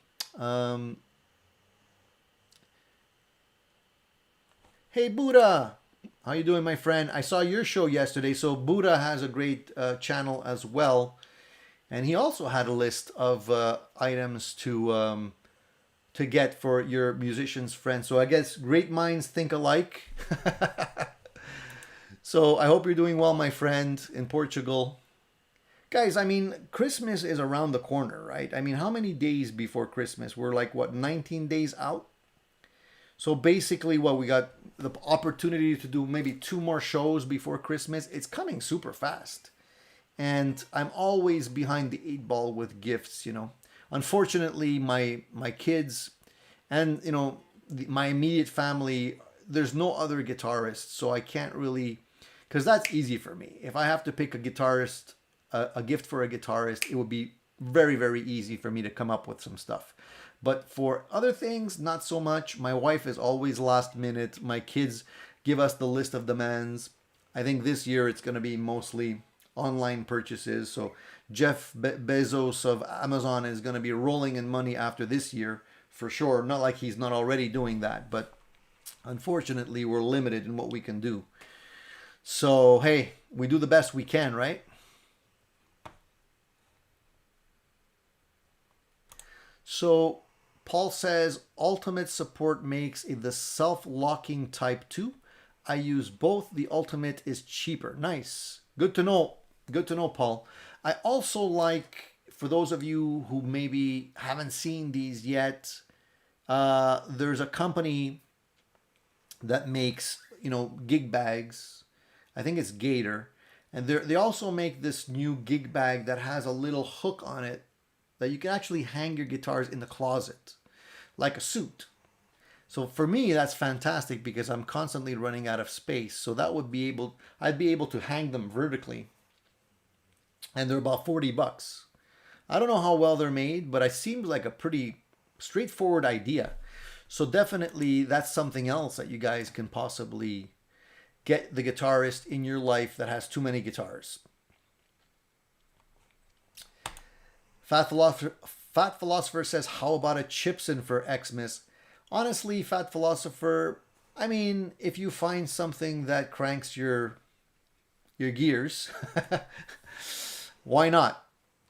Hey Buddha, how you doing, my friend? I saw your show yesterday. So Buddha has a great channel as well, and he also had a list of items to get for your musicians friends. So I guess great minds think alike. So I hope you're doing well, my friend, in Portugal. Guys, I mean, Christmas is around the corner, right? I mean, how many days before Christmas? We're like, what, 19 days out? So basically, what we got the opportunity to do maybe two more shows before Christmas. It's coming super fast. And I'm always behind the eight ball with gifts, you know. Unfortunately, my kids and, you know, my immediate family, there's no other guitarists, so I can't really, because that's easy for me. If I have to pick a guitarist, a gift for a guitarist, it would be very, very easy for me to come up with some stuff. But for other things, not so much. My wife is always last minute. My kids give us the list of demands. I think this year it's going to be mostly online purchases. So Jeff Bezos of Amazon is going to be rolling in money after this year for sure. Not like he's not already doing that, but unfortunately we're limited in what we can do. So hey, we do the best we can, right? So Paul says ultimate support makes the self-locking type 2. I use both. The ultimate is cheaper. Nice. Good to know. Good to know, Paul. I also like, for those of you who maybe haven't seen these yet, there's a company that makes, you know, gig bags. I think it's Gator. And they also make this new gig bag that has a little hook on it that you can actually hang your guitars in the closet like a suit. So for me, that's fantastic because I'm constantly running out of space. So that would be able, I'd be able to hang them vertically, and they're about 40 bucks. I don't know how well they're made, but it seems like a pretty straightforward idea. So definitely that's something else that you guys can possibly get the guitarist in your life that has too many guitars. Fat Philosopher says, how about a Chipson for Xmas? Honestly, Fat Philosopher, I mean, if you find something that cranks your gears, why not?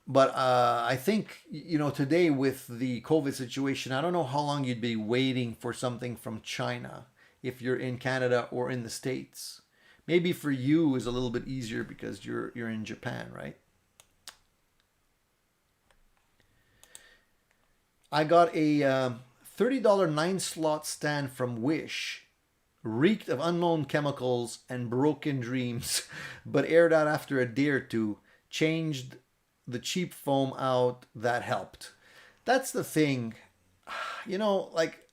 But I think, you know, today with the COVID situation, I don't know how long you'd be waiting for something from China if you're in Canada or in the States. Maybe for you is a little bit easier because you're in Japan, right? I got a $30 9-slot stand from Wish, reeked of unknown chemicals and broken dreams, but aired out after a day or two. Changed the cheap foam out. That helped. That's the thing, you know. Like,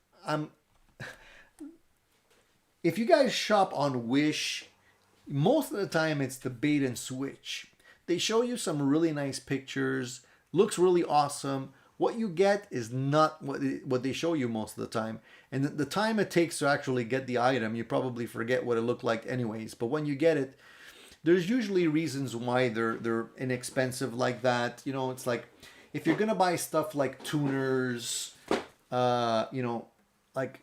if you guys shop on Wish, most of the time it's the bait and switch. They show you some really nice pictures, looks really awesome. What you get is not what they show you most of the time. And the time it takes to actually get the item, you probably forget what it looked like anyways. But when you get it, there's usually reasons why they're inexpensive like that. You know, it's like if you're gonna buy stuff like tuners, you know, like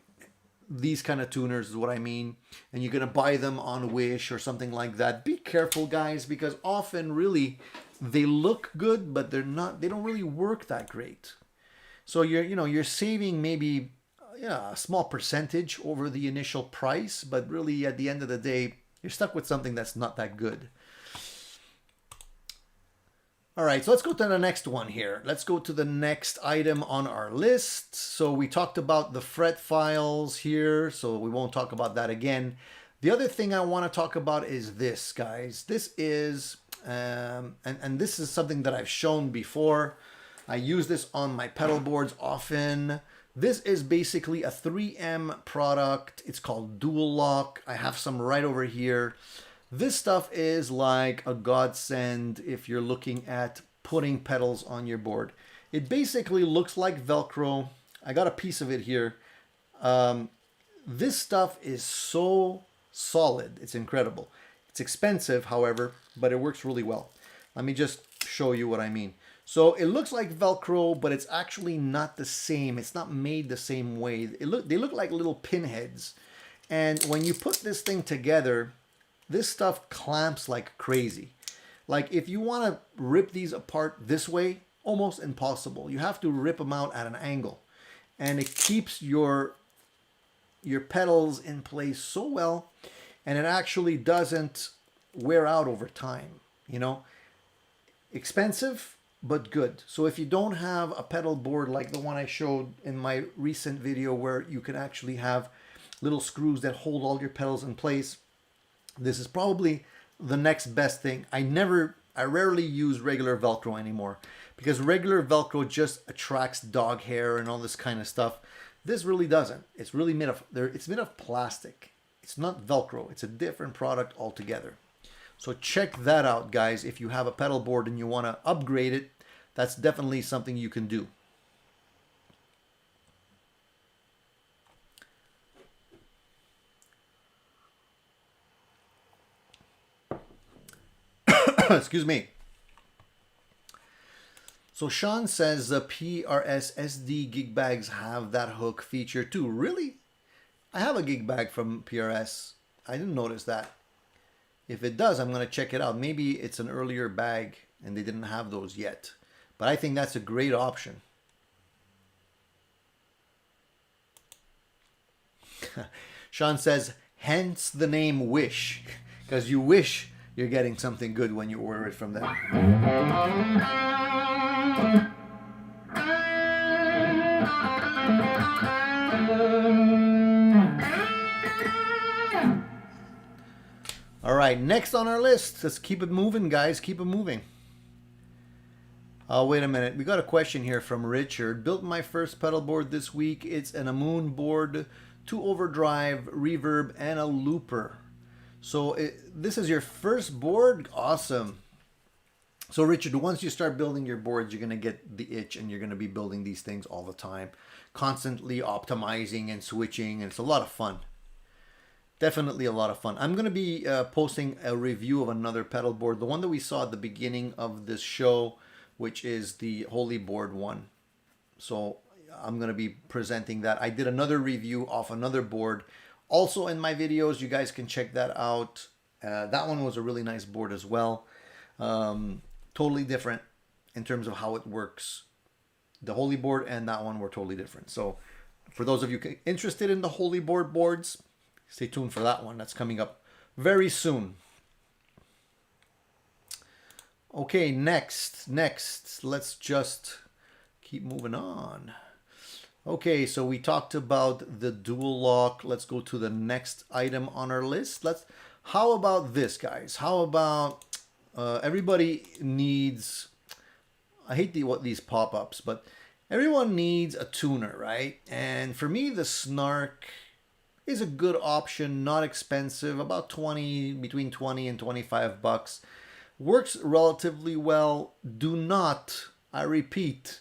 these kind of tuners is what I mean, and you're gonna buy them on Wish or something like that. Be careful, guys, because often really they look good, but they're not. They don't really work that great. So you're saving maybe a small percentage over the initial price, but really at the end of the day, you're stuck with something that's not that good. All right, so let's go to the next one here. Let's go to the next item on our list. So we talked about the fret files here, so we won't talk about that again. The other thing I want to talk about is this, guys. This is, and this is something that I've shown before. I use this on my pedal boards often. This is basically a 3M product. It's called Dual Lock. I have some right over here. This stuff is like a godsend if you're looking at putting pedals on your board. It basically looks like Velcro. I got a piece of it here. This stuff is so solid. It's incredible. It's expensive, however, but it works really well. Let me just show you what I mean. So it looks like Velcro, but it's actually not the same. It's not made the same way. They look like little pinheads. And when you put this thing together, this stuff clamps like crazy. Like if you want to rip these apart this way, almost impossible. You have to rip them out at an angle. And it keeps your pedals in place so well, and it actually doesn't wear out over time, you know. Expensive, but good. So if you don't have a pedal board like the one I showed in my recent video where you can actually have little screws that hold all your pedals in place, this is probably the next best thing. I rarely use regular Velcro anymore because regular Velcro just attracts dog hair and all this kind of stuff. This really doesn't. It's really made of plastic. It's not Velcro. It's a different product altogether. So check that out, guys. If you have a pedal board and you want to upgrade it, that's definitely something you can do. Excuse me. So Sean says the PRS SD gig bags have that hook feature too. Really? I have a gig bag from PRS. I didn't notice that. If it does, I'm going to check it out. Maybe it's an earlier bag and they didn't have those yet. But I think that's a great option. Sean says, hence the name Wish. Because you wish you're getting something good when you order it from them. All right, next on our list. Let's keep it moving, guys. Keep it moving. Oh, wait a minute. We got a question here from Richard. Built my first pedal board this week. It's an Amoon board, 2 overdrive, reverb, and a looper. So this is your first board? Awesome. So Richard, once you start building your boards, you're going to get the itch and you're going to be building these things all the time. Constantly optimizing and switching, and it's a lot of fun. Definitely a lot of fun. I'm going to be posting a review of another pedal board, the one that we saw at the beginning of this show, which is the Holy Board one. So I'm going to be presenting that. I did another review of another board also in my videos. You guys can check that out. That one was a really nice board as well. Totally different in terms of how it works. The Holy Board and that one were totally different. So for those of you interested in the Holy Board boards, stay tuned for that one. That's coming up very soon. Okay, next. Let's just keep moving on. Okay, so we talked about the dual lock. Let's go to the next item on our list. How about this, guys? How about everybody needs, I hate these pop-ups, but everyone needs a tuner, right? And for me, the Snark is a good option, not expensive, about between 20 and 25 bucks. Works relatively well. Do not, I repeat,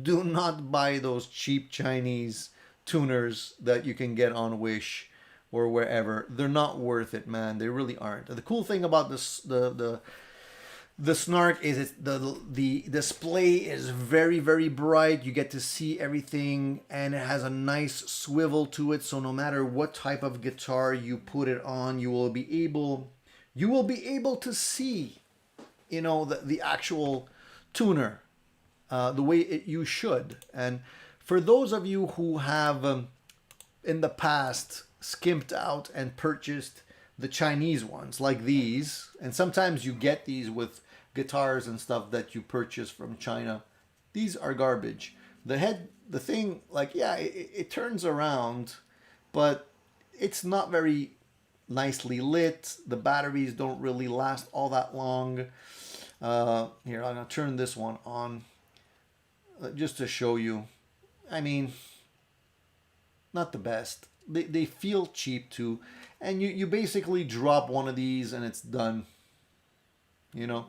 do not buy those cheap Chinese tuners that you can get on Wish or wherever. They're not worth it, man. They really aren't. The cool thing about this, the Snark is the display is very, very bright. You get to see everything, and it has a nice swivel to it. So no matter what type of guitar you put it on, you will be able to see, you know, the actual tuner, the way you should. And for those of you who have in the past skimped out and purchased the Chinese ones like these, and sometimes you get these with guitars and stuff that you purchase from China, these are garbage. The thing, like, yeah, it turns around, but it's not very nicely lit. The batteries don't really last all that long. Here, I'm gonna turn this one on just to show you. I mean, not the best. They feel cheap too, and you basically drop one of these and it's done, you know.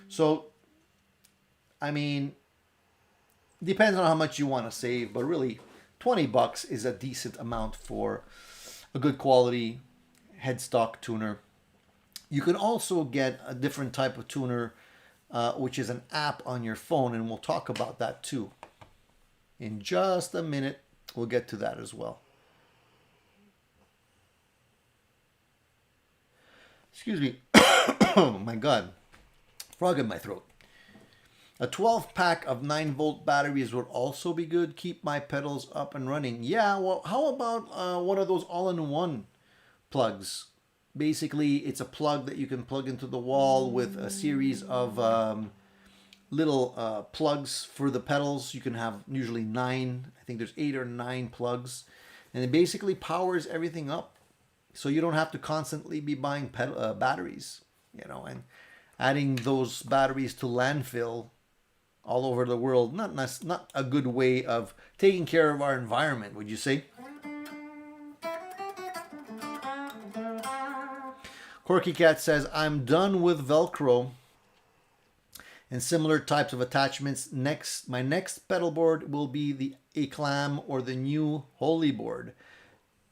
So I mean, depends on how much you want to save, but really 20 bucks is a decent amount for a good quality headstock tuner. You can also get a different type of tuner, which is an app on your phone, and we'll talk about that too in just a minute. We'll get to that as well. Excuse me. Oh my God. Frog in my throat. A 12 pack of 9-volt batteries would also be good. Keep my pedals up and running. Yeah, well, how about one of those all-in-one plugs? Basically, it's a plug that you can plug into the wall with a series of little plugs for the pedals. You can have usually 9. I think there's 8 or 9 plugs. And it basically powers everything up. So you don't have to constantly be buying batteries, you know, and adding those batteries to landfill all over the world. Not a good way of taking care of our environment, would you say? Corky Cat says, I'm done with Velcro and similar types of attachments. My next pedal board will be the A-Clam or the new Holy board.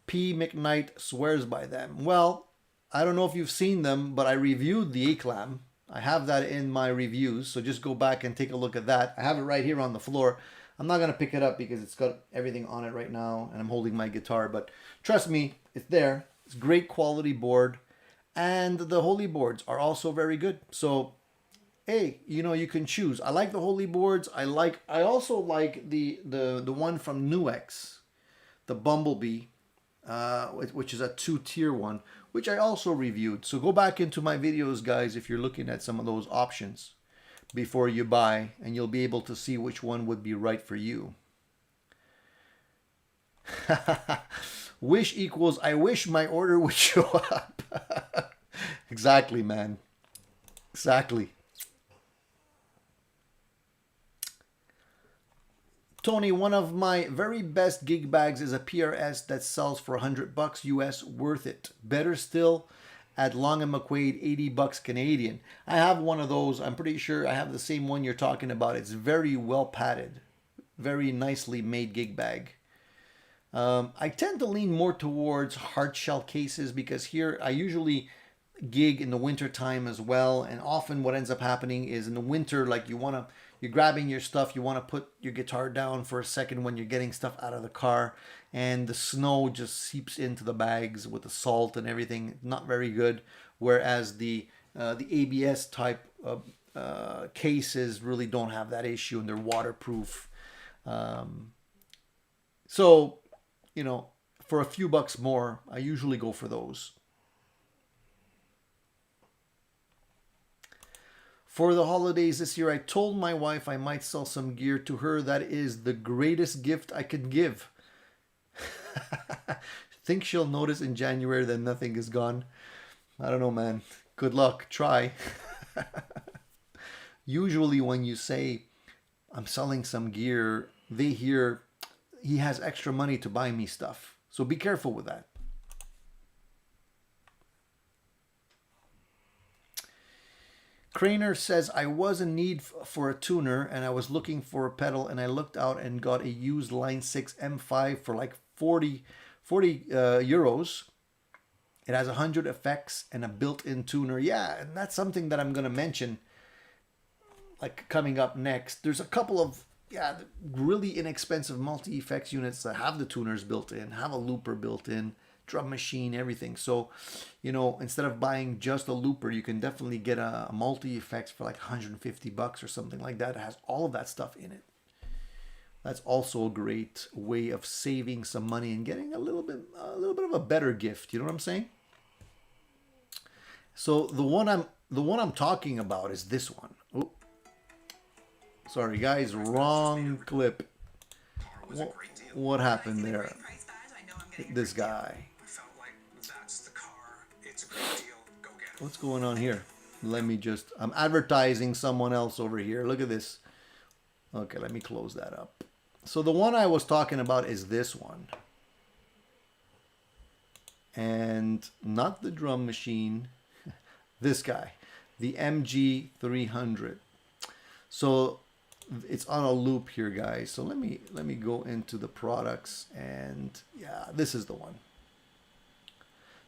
P. McKnight swears by them. Well, I don't know if you've seen them, but I reviewed the A-Clam. I have that in my reviews, so just go back and take a look at that. I have it right here on the floor. I'm not going to pick it up because it's got everything on it right now, and I'm holding my guitar, but trust me, it's there. It's a great quality board, and the Holy boards are also very good. So, hey, you know, you can choose. I like the Holy boards. I also like the one from Nuex, the Bumblebee, which is a 2-tier one, which I also reviewed. So go back into my videos, guys, if you're looking at some of those options before you buy, and you'll be able to see which one would be right for you. Wish equals, I wish my order would show up. Exactly, man. Exactly. Tony, one of my very best gig bags is a PRS that sells for $100 US, worth it. Better still, at Long & McQuaid, $80 Canadian. I have one of those. I'm pretty sure I have the same one you're talking about. It's very well padded, very nicely made gig bag. I tend to lean more towards hard shell cases because here I usually gig in the winter time as well, and often what ends up happening is in the winter, like you're grabbing your stuff, you want to put your guitar down for a second when you're getting stuff out of the car, and the snow just seeps into the bags with the salt and everything. Not very good. Whereas the ABS type of cases really don't have that issue, and they're waterproof. So, you know, for a few bucks more, I usually go for those. For the holidays this year, I told my wife I might sell some gear to her. That is the greatest gift I could give. Think she'll notice in January that nothing is gone? I don't know, man. Good luck. Try. Usually when you say, I'm selling some gear, they hear he has extra money to buy me stuff. So be careful with that. Craner says, I was in need for a tuner and I was looking for a pedal, and I looked out and got a used Line 6 M5 for like 40 euros. It has 100 effects and a built-in tuner. Yeah, and that's something that I'm going to mention like coming up next. There's a couple of really inexpensive multi-effects units that have the tuners built in, have a looper built in, drum machine, everything. So, you know, instead of buying just a looper, you can definitely get a multi-effects for like $150 or something like that. It has all of that stuff in it. That's also a great way of saving some money and getting a little bit of a better gift. You know what I'm saying? So the one I'm talking about is this one. Oh, sorry guys, wrong clip. What happened there? This guy. What's going on here? I'm advertising someone else over here. Look at this. Okay, let me close that up. So the one I was talking about is this one. And not the drum machine. This guy. The MG300. So it's on a loop here, guys. So let me go into the products, and yeah, this is the one.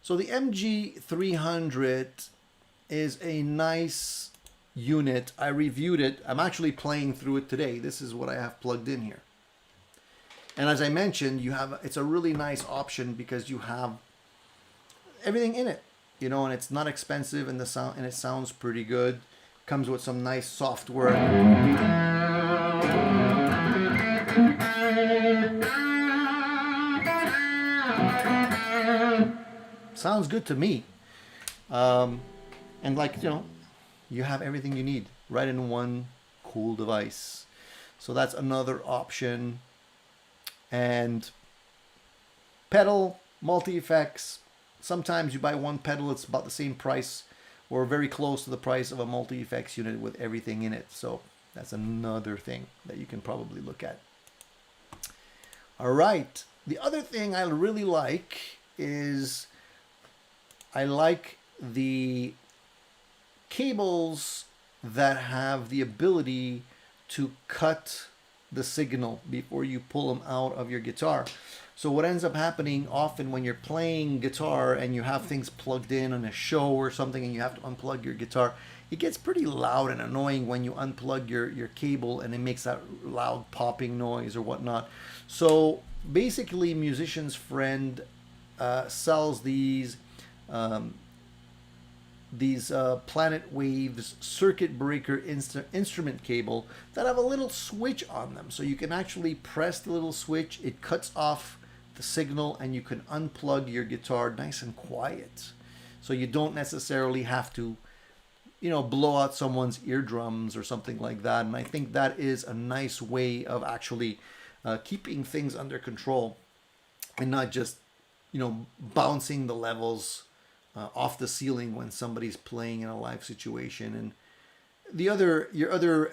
So the MG300 is a nice unit. I reviewed it. I'm actually playing through it today. This is what I have plugged in here. And as I mentioned, it's a really nice option because you have everything in it. you know, and it's not expensive, and it sounds pretty good. Comes with some nice software. Sounds good to me. And like, you know, you have everything you need right in one cool device. So that's another option. And pedal, multi-effects. Sometimes you buy one pedal, it's about the same price or very close to the price of a multi-effects unit with everything in it. So that's another thing that you can probably look at. All right. The other thing I really like is I like the cables that have the ability to cut the signal before you pull them out of your guitar. So what ends up happening often when you're playing guitar and you have things plugged in on a show or something and you have to unplug your guitar, it gets pretty loud and annoying when you unplug your cable and it makes that loud popping noise or whatnot. So basically Musician's Friend sells these Planet Waves circuit breaker instrument cable that have a little switch on them. So you can actually press the little switch, it cuts off the signal, and you can unplug your guitar nice and quiet. So you don't necessarily have to, you know, blow out someone's eardrums or something like that. And I think that is a nice way of actually keeping things under control and not just, you know, bouncing the levels off the ceiling when somebody's playing in a live situation. And your other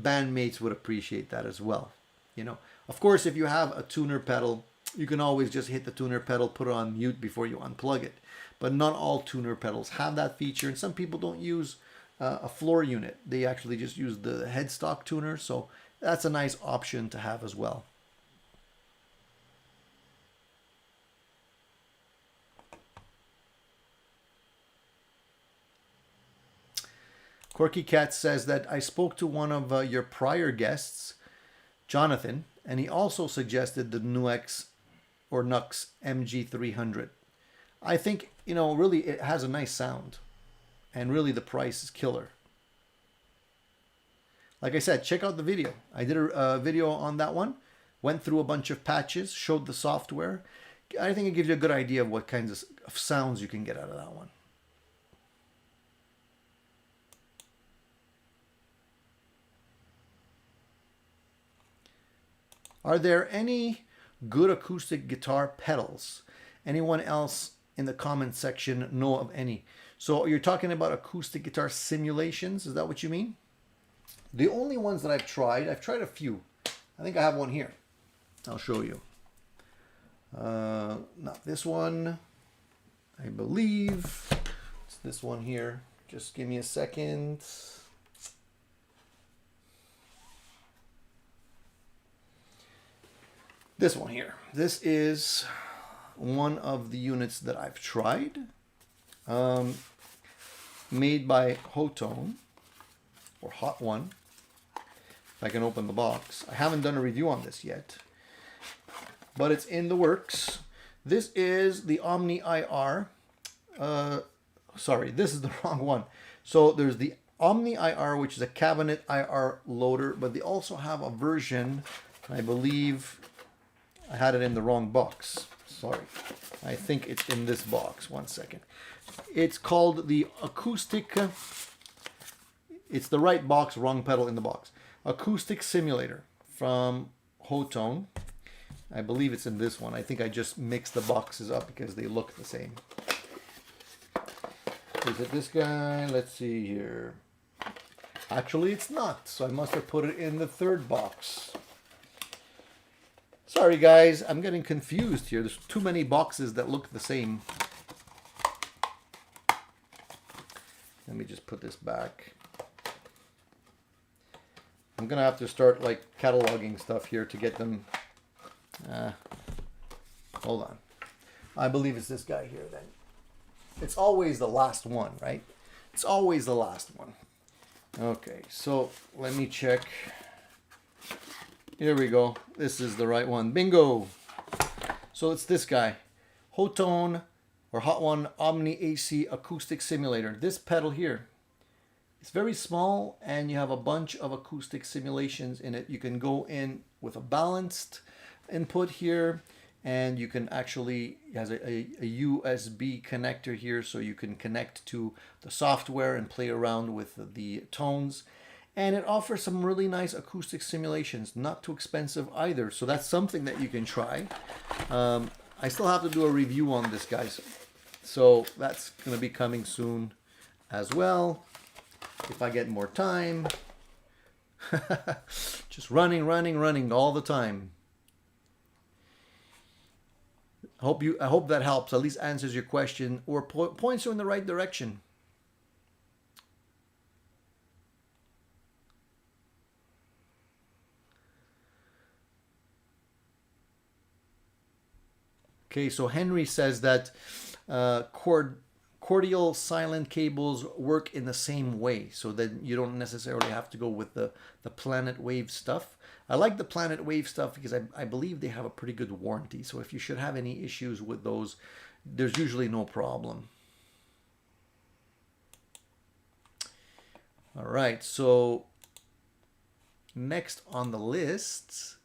bandmates would appreciate that as well. You know, of course, if you have a tuner pedal, you can always just hit the tuner pedal, put it on mute before you unplug it. But not all tuner pedals have that feature, and some people don't use a floor unit. They actually just use the headstock tuner, so that's a nice option to have as well. Corky Cat says that I spoke to one of your prior guests, Jonathan, and he also suggested the Nux MG300. I think, you know, really it has a nice sound, and really the price is killer. Like I said, check out the video. I did a video on that one, went through a bunch of patches, showed the software. I think it gives you a good idea of what kinds of sounds you can get out of that one. Are there any good acoustic guitar pedals? Anyone else in the comment section know of any? So you're talking about acoustic guitar simulations, is that what you mean? The only ones that I've tried a few. I think I have one here. I'll show you. Not this one. I believe it's this one here. Just give me a second. This one here. This is one of the units that I've tried. Made by Hotone, or Hot One. If I can open the box. I haven't done a review on this yet, but it's in the works. This is the Omni IR. Sorry, this is the wrong one. So there's the Omni IR, which is a cabinet IR loader, but they also have a version, I believe I had it in the wrong box. Sorry. I think it's in this box. One second. It's called the Acoustic. It's the right box, wrong pedal in the box. Acoustic Simulator from Hotone. I believe it's in this one. I think I just mixed the boxes up because they look the same. Is it this guy? Let's see here. Actually, it's not. So I must have put it in the third box. Sorry guys, I'm getting confused here. There's too many boxes that look the same. Let me just put this back. I'm gonna have to start like cataloging stuff here to get them. Hold on. I believe it's this guy here then. It's always the last one, right? It's always the last one. Okay, so let me check. Here we go. This is the right one. Bingo! So it's this guy. Hotone or Hot One Omni AC acoustic simulator. This pedal here, it's very small and you have a bunch of acoustic simulations in it. You can go in with a balanced input here, and you can actually, it has a USB connector here, so you can connect to the software and play around with the tones. And it offers some really nice acoustic simulations, not too expensive either. So that's something that you can try. I still have to do a review on this, guys. So that's going to be coming soon as well, if I get more time. Just running all the time. I hope that helps, at least answers your question or points you in the right direction. Okay, so Henry says that cordial silent cables work in the same way, so that you don't necessarily have to go with the Planet Wave stuff. I like the Planet Wave stuff because I believe they have a pretty good warranty. So if you should have any issues with those, there's usually no problem. All right, so next on the list,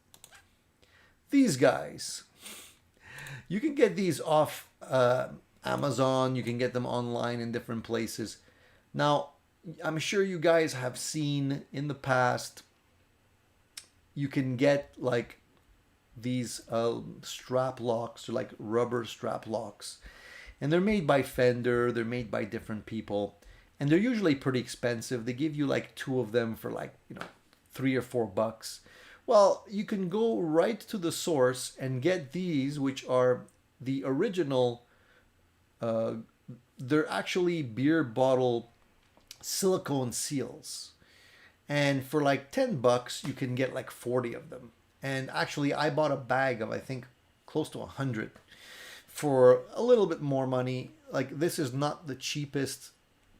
these guys. You can get these off Amazon. You can get them online in different places. Now, I'm sure you guys have seen in the past, you can get like these strap locks, or like rubber strap locks. And they're made by Fender. They're made by different people. And they're usually pretty expensive. They give you like 2 of them for like, $3 or $4. Well, you can go right to the source and get these, which are the original. They're actually beer bottle silicone seals. And for like $10, you can get like 40 of them. And actually, I bought a bag of, I think, close to 100 for a little bit more money. Like, this is not the cheapest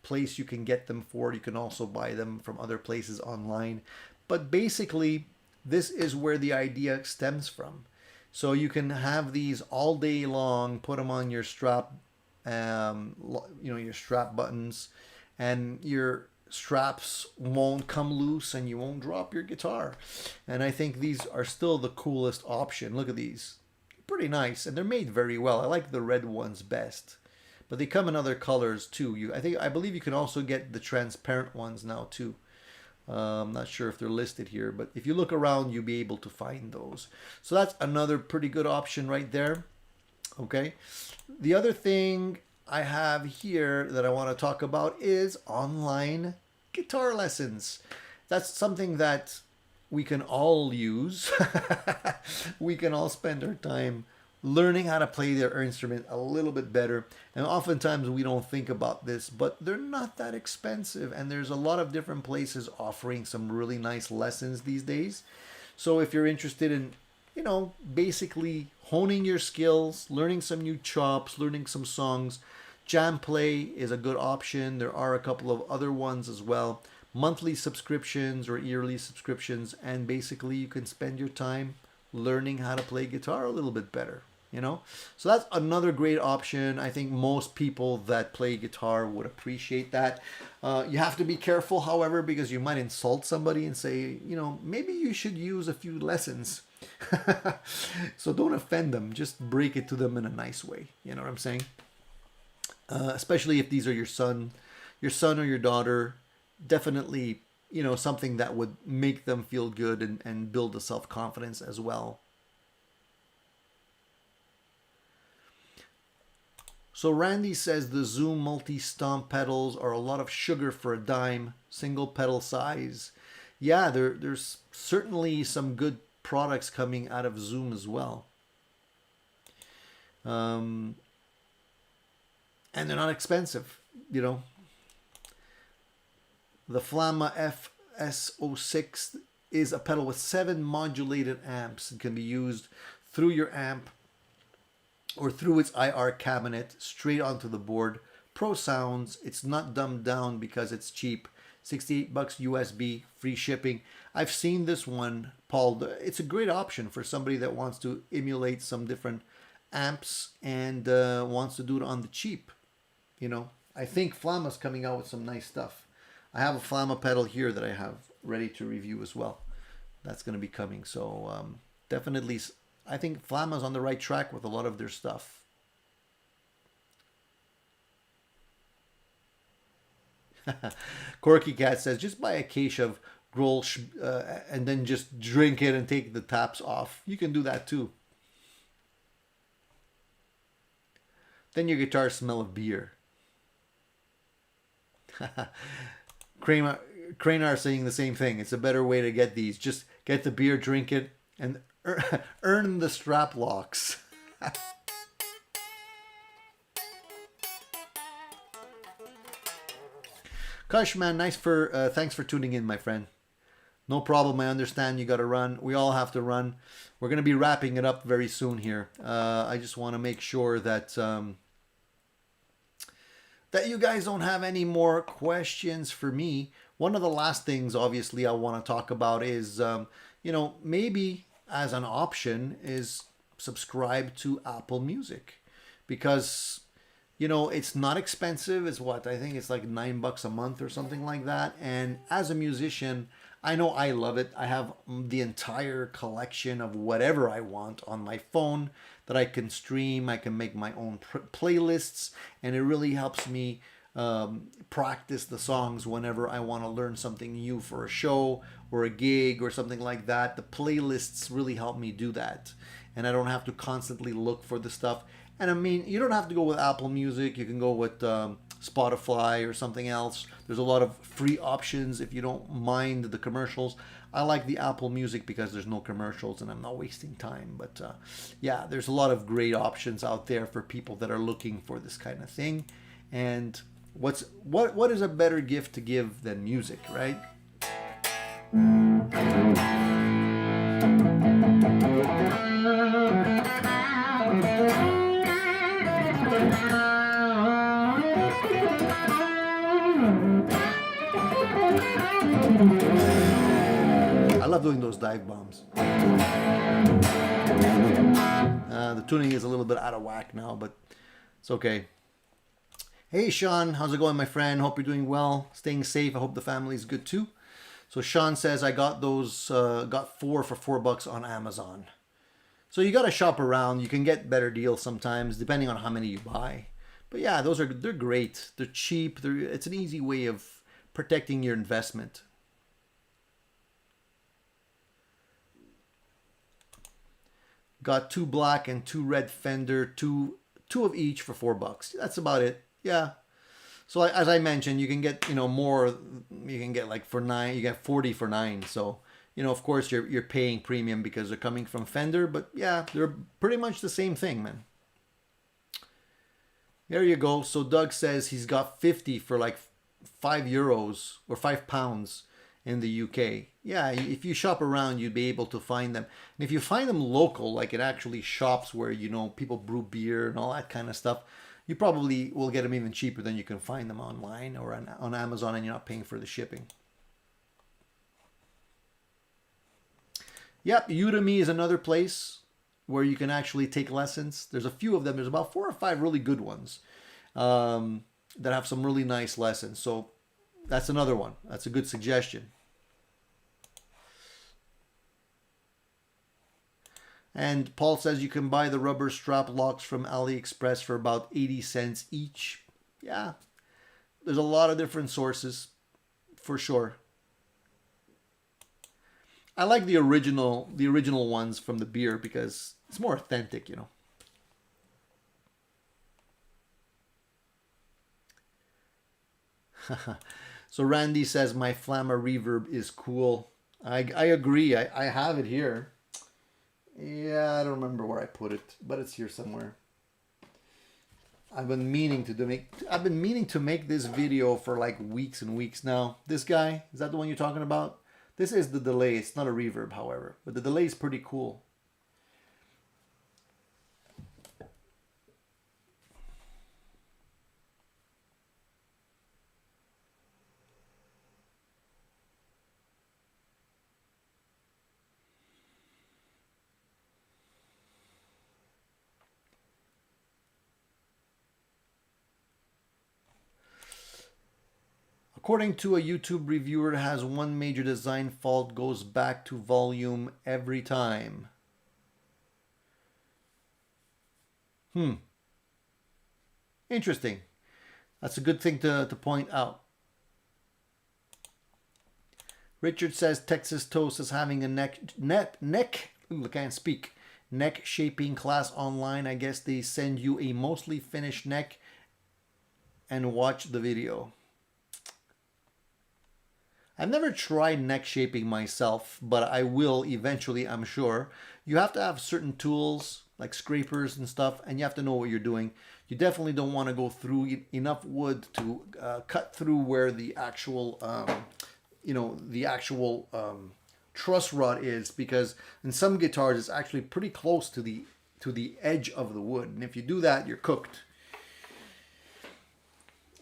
place you can get them for. You can also buy them from other places online. But basically, this is where the idea stems from. So you can have these all day long, put them on your strap, your strap buttons, and your straps won't come loose and you won't drop your guitar. And I think these are still the coolest option. Look at these. Pretty nice, and they're made very well. I like the red ones best. But they come in other colors too. I believe you can also get the transparent ones now too. I'm not sure if they're listed here, but if you look around, you'll be able to find those. So that's another pretty good option right there. Okay. The other thing I have here that I want to talk about is online guitar lessons. That's something that we can all use. We can all spend our time learning how to play their instrument a little bit better. And oftentimes we don't think about this, but they're not that expensive. And there's a lot of different places offering some really nice lessons these days. So if you're interested in, basically honing your skills, learning some new chops, learning some songs, Jam Play is a good option. There are a couple of other ones as well. Monthly subscriptions or yearly subscriptions. And basically you can spend your time learning how to play guitar a little bit better. So that's another great option. I think most people that play guitar would appreciate that. You have to be careful, however, because you might insult somebody and say, maybe you should use a few lessons. So don't offend them. Just break it to them in a nice way. You know what I'm saying? Especially if these are your son or your daughter. Definitely, something that would make them feel good and build the self-confidence as well. So Randy says the Zoom multi-stomp pedals are a lot of sugar for a dime, single pedal size. Yeah, there's certainly some good products coming out of Zoom as well. And they're not expensive, The Flamma FS06 is a pedal with 7 modulated amps. It can be used through your amp or through its IR cabinet straight onto the board. Pro sounds. It's not dumbed down because it's cheap. $68 USB, free shipping. I've seen this one, Paul. It's a great option for somebody that wants to emulate some different amps and wants to do it on the cheap. You know, I think Flamma's coming out with some nice stuff. I have a Flamma pedal here that I have ready to review as well. That's going to be coming. So definitely, I think Flamma's on the right track with a lot of their stuff. Corky Cat says, just buy a case of Grolsch and then just drink it and take the taps off. You can do that too. Then your guitar smell of beer. Cranar saying the same thing. It's a better way to get these. Just get the beer, drink it, and earn the strap locks. Kush, man, thanks for tuning in, my friend. No problem. I understand you got to run. We all have to run. We're going to be wrapping it up very soon here. I just want to make sure that that you guys don't have any more questions for me. One of the last things, obviously, I want to talk about is, you know, maybe as an option is subscribe to Apple Music, because you know, it's not expensive. It's what? I think it's like $9 a month or something like that. And as a musician, I know I love it. I have the entire collection of whatever I want on my phone that I can stream. I can make my own playlists, and it really helps me practice the songs whenever I want to learn something new for a show or a gig or something like that. The playlists really help me do that, and I don't have to constantly look for the stuff. And I mean, you don't have to go with Apple Music. You can go with Spotify or something else. There's a lot of free options if you don't mind the commercials. I like the Apple Music because there's no commercials and I'm not wasting time. But yeah, there's a lot of great options out there for people that are looking for this kind of thing. And what is a better gift to give than music, right? I love doing those dive bombs. The tuning is a little bit out of whack now, but it's okay. Hey Sean, how's it going, my friend? Hope you're doing well, staying safe. I hope the family's good too. So Sean says, I got those, got 4 for $4 on Amazon. So you got to shop around. You can get better deals sometimes, depending on how many you buy. But yeah, they're great. They're cheap. It's an easy way of protecting your investment. Got 2 black and 2 red Fender, two of each for $4. That's about it. Yeah. So as I mentioned, you can get, you know, more. You can get like for $9. You get 40 for $9. So, you know, of course you're paying premium because they're coming from Fender, but yeah, they're pretty much the same thing, man. There you go. So Doug says he's got 50 for like €5 or £5 in the UK. Yeah, if you shop around, you'd be able to find them. And if you find them local, like it actually shops where, you know, people brew beer and all that kind of stuff, you probably will get them even cheaper than you can find them online or on Amazon, and you're not paying for the shipping. Yep, Udemy is another place where you can actually take lessons. There's a few of them. There's about 4 or 5 really good ones that have some really nice lessons. So that's another one. That's a good suggestion. And Paul says you can buy the rubber strap locks from AliExpress for about 80 cents each. Yeah, there's a lot of different sources for sure. I like the original ones from the beer because it's more authentic, you know. So Randy says my Flamma reverb is cool. I agree. I have it here. Yeah, I don't remember where I put it, but it's here somewhere. I've been meaning to make this video for like weeks and weeks now. This guy, is that the one you're talking about? This is the delay. It's not a reverb, however, but the delay is pretty cool. According to a YouTube reviewer, has one major design fault, goes back to volume every time. Interesting. That's a good thing to point out. Richard says Texas Toast is having a neck shaping class online. I guess they send you a mostly finished neck and watch the video. I've never tried neck shaping myself, but I will eventually, I'm sure. You have to have certain tools like scrapers and stuff, and you have to know what you're doing. You definitely don't want to go through enough wood to cut through where the actual truss rod is, because in some guitars it's actually pretty close to the edge of the wood, and if you do that, you're cooked.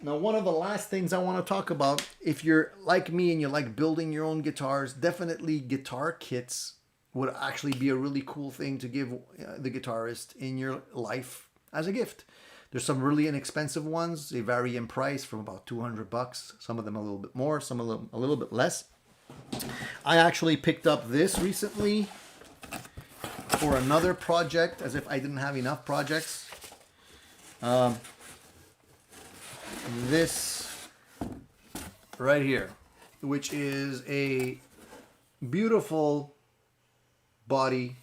Now, one of the last things I want to talk about, if you're like me and you like building your own guitars, definitely guitar kits would actually be a really cool thing to give the guitarist in your life as a gift. There's some really inexpensive ones. They vary in price from about $200. Some of them a little bit more, some of them a little bit less. I actually picked up this recently for another project, as if I didn't have enough projects. This right here, which is a beautiful body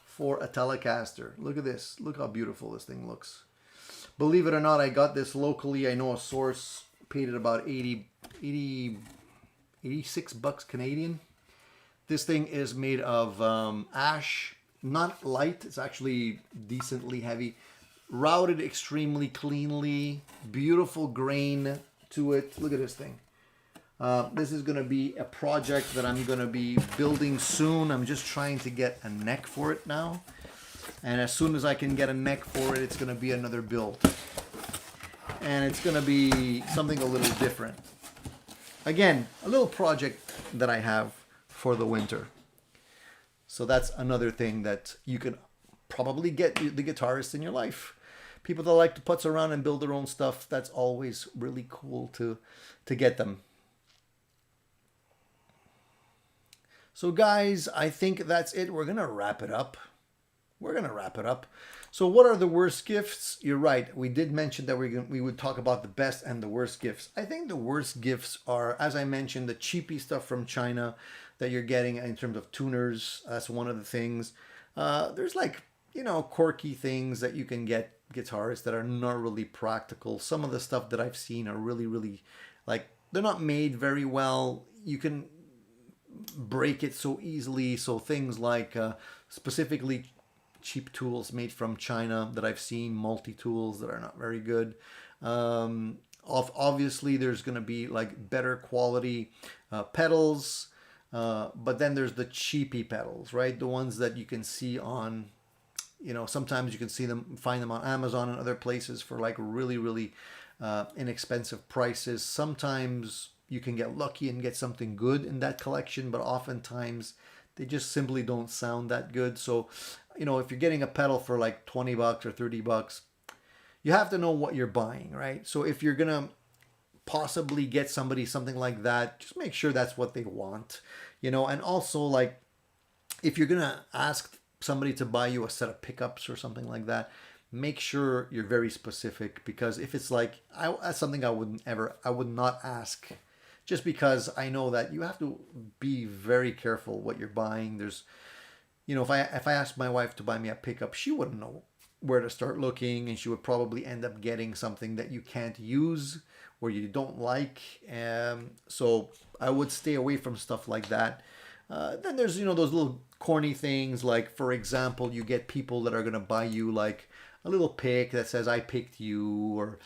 for a Telecaster. Look at this. Look how beautiful this thing looks. Believe it or not, I got this locally. I know a source paid it about 86 bucks Canadian. This thing is made of ash, not light. It's actually decently heavy. Routed extremely cleanly. Beautiful grain to it. Look at this thing. This is going to be a project that I'm going to be building soon. I'm just trying to get a neck for it now. And as soon as I can get a neck for it, it's going to be another build. And it's going to be something a little different. Again, a little project that I have for the winter. So that's another thing that you can probably get the guitarists in your life. People that like to putz around and build their own stuff, that's always really cool to get them. So guys, I think that's it. We're going to wrap it up. So what are the worst gifts? You're right. We did mention that we would talk about the best and the worst gifts. I think the worst gifts are, as I mentioned, the cheapy stuff from China that you're getting in terms of tuners. That's one of the things. There's like, quirky things that you can get guitarists that are not really practical. Some of the stuff that I've seen are really, really, like, they're not made very well. You can break it so easily. So things like specifically cheap tools made from China that I've seen, multi-tools that are not very good. Obviously, there's going to be like better quality pedals, but then there's the cheapy pedals, right? The ones that you can see on, sometimes you can find them on Amazon and other places for like really, really inexpensive prices. Sometimes you can get lucky and get something good in that collection, but oftentimes they just simply don't sound that good. So, if you're getting a pedal for like 20 bucks or 30 bucks, you have to know what you're buying, right? So if you're going to possibly get somebody something like that, just make sure that's what they want, and also like if you're going to ask somebody to buy you a set of pickups or something like that, make sure you're very specific, because if it's like, that's something I would not ask, just because I know that you have to be very careful what you're buying. There's, if I asked my wife to buy me a pickup, she wouldn't know where to start looking, and she would probably end up getting something that you can't use or you don't like. So I would stay away from stuff like that. Then there's, those little corny things, like, for example, you get people that are going to buy you like a little pick that says "I picked you," or,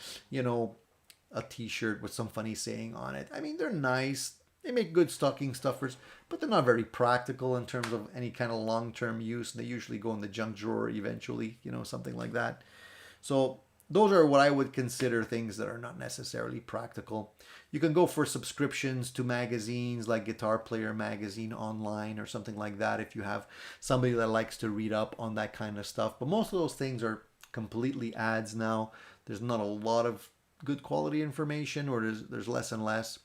a t-shirt with some funny saying on it. I mean, they're nice. They make good stocking stuffers, but they're not very practical in terms of any kind of long-term use. They usually go in the junk drawer eventually, something like that. So those are what I would consider things that are not necessarily practical. You can go for subscriptions to magazines like Guitar Player Magazine online or something like that if you have somebody that likes to read up on that kind of stuff. But most of those things are completely ads now. There's not a lot of good quality information, or there's less and less.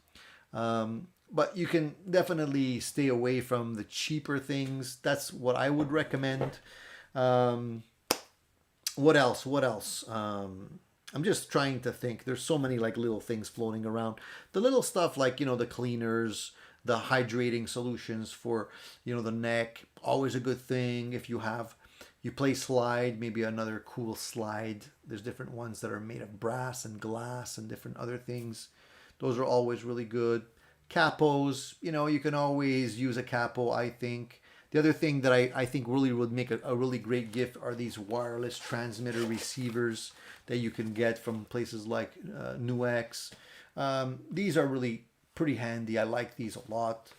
But you can definitely stay away from the cheaper things. That's what I would recommend. Um, what else? What else? I'm just trying to think. There's so many like little things floating around. The little stuff like, the cleaners, the hydrating solutions for, the neck. Always a good thing if you play slide, maybe another cool slide. There's different ones that are made of brass and glass and different other things. Those are always really good. Capos, you can always use a capo, I think. The other thing that I think really would make a really great gift are these wireless transmitter receivers that you can get from places like Nuex. These are really pretty handy. I like these a lot.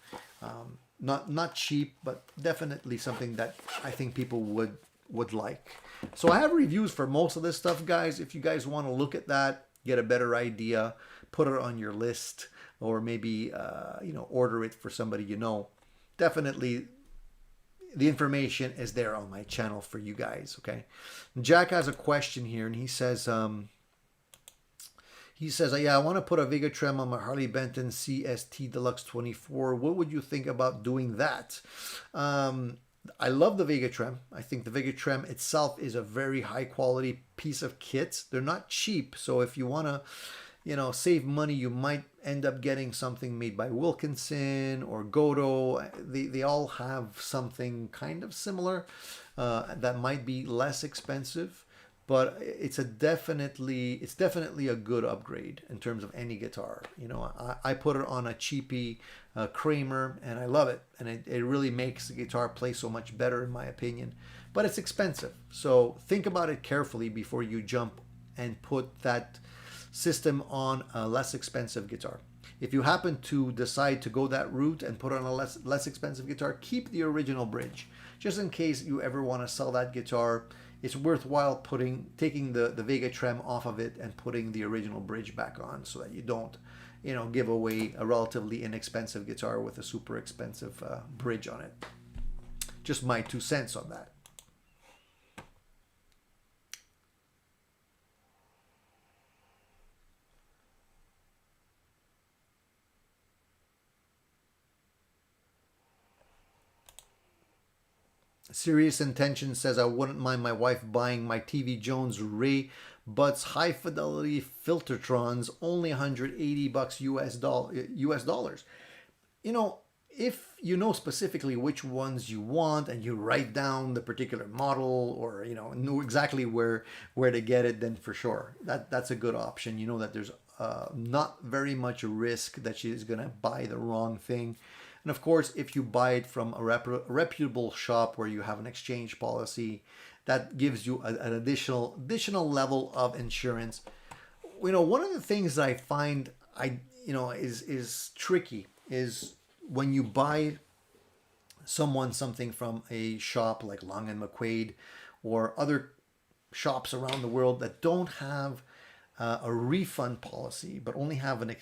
Not cheap, but definitely something that I think people would like. So I have reviews for most of this stuff, guys. If you guys want to look at that, get a better idea, put it on your list, or maybe order it for somebody you know. Definitely the information is there on my channel for you guys, okay? Jack has a question here, and he says, yeah, I want to put a Vega Trem on my Harley Benton CST Deluxe 24. What would you think about doing that? I love the Vega Trem. I think the Vega Trem itself is a very high quality piece of kit. They're not cheap, so if you want to save money, you might end up getting something made by Wilkinson or Godo. They all have something kind of similar that might be less expensive, but it's definitely a good upgrade in terms of any guitar. I put it on a cheapy Kramer, and I love it, and it really makes the guitar play so much better in my opinion. But it's expensive, so think about it carefully before you jump and put that system on a less expensive guitar. If you happen to decide to go that route and put on a less expensive guitar, keep the original bridge. Just in case you ever want to sell that guitar, it's worthwhile taking the Vega Trem off of it and putting the original bridge back on, so that you don't give away a relatively inexpensive guitar with a super expensive bridge on it. Just my 2 cents on that. Serious Intention says, I wouldn't mind my wife buying my TV Jones Ray Butts high fidelity Filtertrons, only $180 US dollars. If you know specifically which ones you want and you write down the particular model, or know exactly where to get it, then for sure that's a good option. That there's not very much risk that she's gonna buy the wrong thing. And of course, if you buy it from a reputable shop where you have an exchange policy, that gives you an additional level of insurance. One of the things that I find is tricky is when you buy something from a shop like Long and McQuaid or other shops around the world that don't have a refund policy, but only have an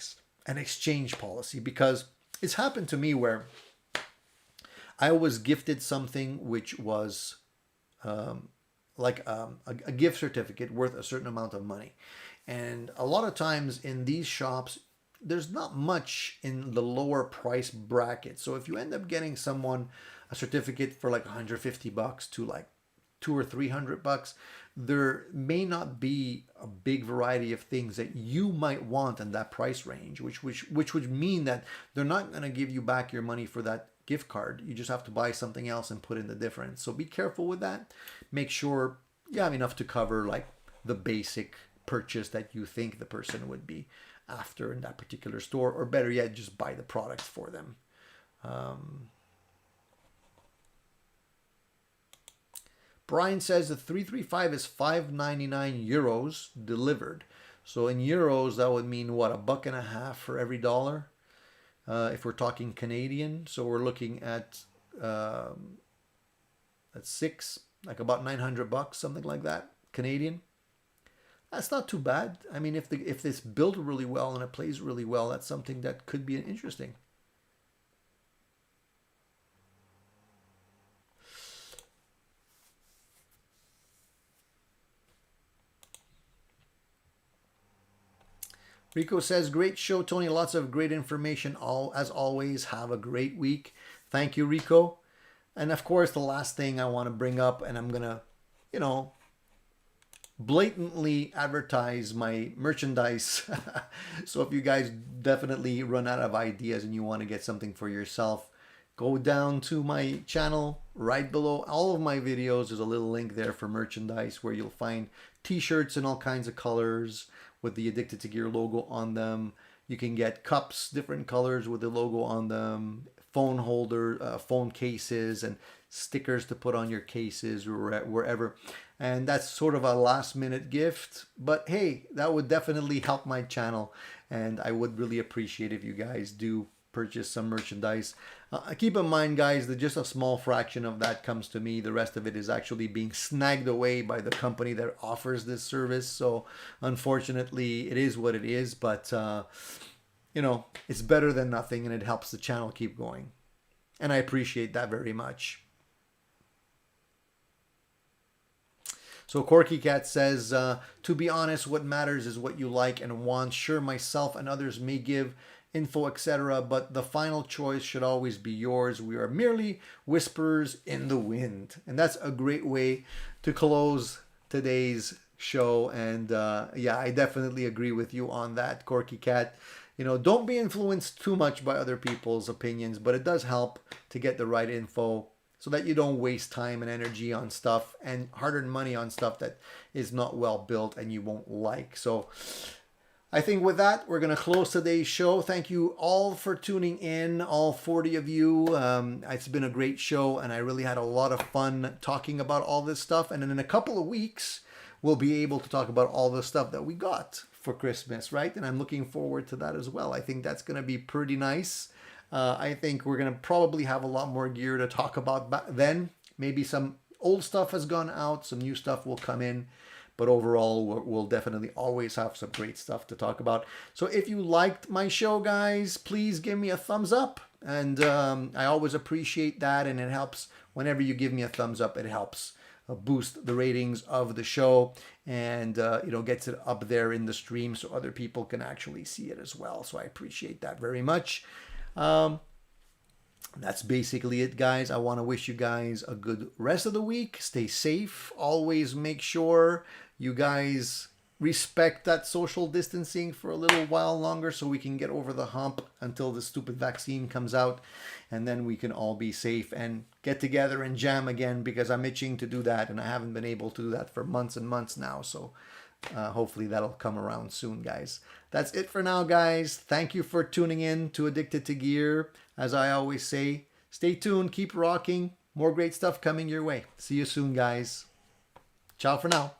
exchange policy. Because it's happened to me where I was gifted something which was a gift certificate worth a certain amount of money. And a lot of times in these shops, there's not much in the lower price bracket. So if you end up getting someone a certificate for like $150 to like $200 or $300, there may not be a big variety of things that you might want in that price range, which would mean that they're not going to give you back your money for that gift card. You just have to buy something else and put in the difference. So be careful with that. Make sure you have enough to cover like the basic purchase that you think the person would be after in that particular store, or better yet, just buy the product for them. Brian says the 335 is 5.99 euros delivered. So in euros, that would mean what, $1.50 for every dollar? If we're talking Canadian, so we're looking at six, like about $900, something like that, Canadian. That's not too bad. I mean, if it's built really well and it plays really well, that's something that could be interesting. Rico says, great show, Tony. Lots of great information. All as always, have a great week. Thank you, Rico. And of course, the last thing I want to bring up, and I'm gonna, you know, blatantly advertise my merchandise. So if you guys definitely run out of ideas and you want to get something for yourself, go down to my channel right below all of my videos. There's a little link there for merchandise where you'll find t-shirts in all kinds of colors with the Addicted to Gear logo on them. You can get cups, different colors with the logo on them, phone holder, phone cases, and stickers to put on your cases or wherever. And that's sort of a last minute gift, but hey, that would definitely help my channel, and I would really appreciate if you guys do purchase some merchandise. Keep in mind, guys, that just a small fraction of that comes to me. The rest of it is actually being snagged away by the company that offers this service. So unfortunately, it is what it is, but you know, it's better than nothing, and it helps the channel keep going. And I appreciate that very much. So Corky Cat says, to be honest, what matters is what you like and want. Sure, myself and others may give info, etc., but the final choice should always be yours. We are merely whispers in the wind. And that's a great way to close today's show. And yeah, I definitely agree with you on that, Corky Cat. You know, don't be influenced too much by other people's opinions, but it does help to get the right info, so that you don't waste time and energy on stuff and hard-earned money on stuff that is not well built and you won't like. So I think with that, we're going to close today's show. Thank you all for tuning in, all 40 of you. It's been a great show, and I really had a lot of fun talking about all this stuff. And in a couple of weeks, we'll be able to talk about all the stuff that we got for Christmas, right? And I'm looking forward to that as well. I think that's going to be pretty nice. I think we're going to probably have a lot more gear to talk about then. Maybe some old stuff has gone out, some new stuff will come in, but overall, we'll definitely always have some great stuff to talk about. So if you liked my show, guys, please give me a thumbs up. And I always appreciate that, and it helps whenever you give me a thumbs up. It helps boost the ratings of the show, and you know, gets it up there in the stream so other people can actually see it as well. So I appreciate that very much. That's basically it, guys. I want to wish you guys a good rest of the week. Stay safe. Always make sure you guys respect that social distancing for a little while longer so we can get over the hump until the stupid vaccine comes out, and then we can all be safe and get together and jam again, because I'm itching to do that and I haven't been able to do that for months and months now. So hopefully that'll come around soon, guys. That's it for now, guys. Thank you for tuning in to Addicted to Gear. As I always say, stay tuned, keep rocking. More great stuff coming your way. See you soon, guys. Ciao for now.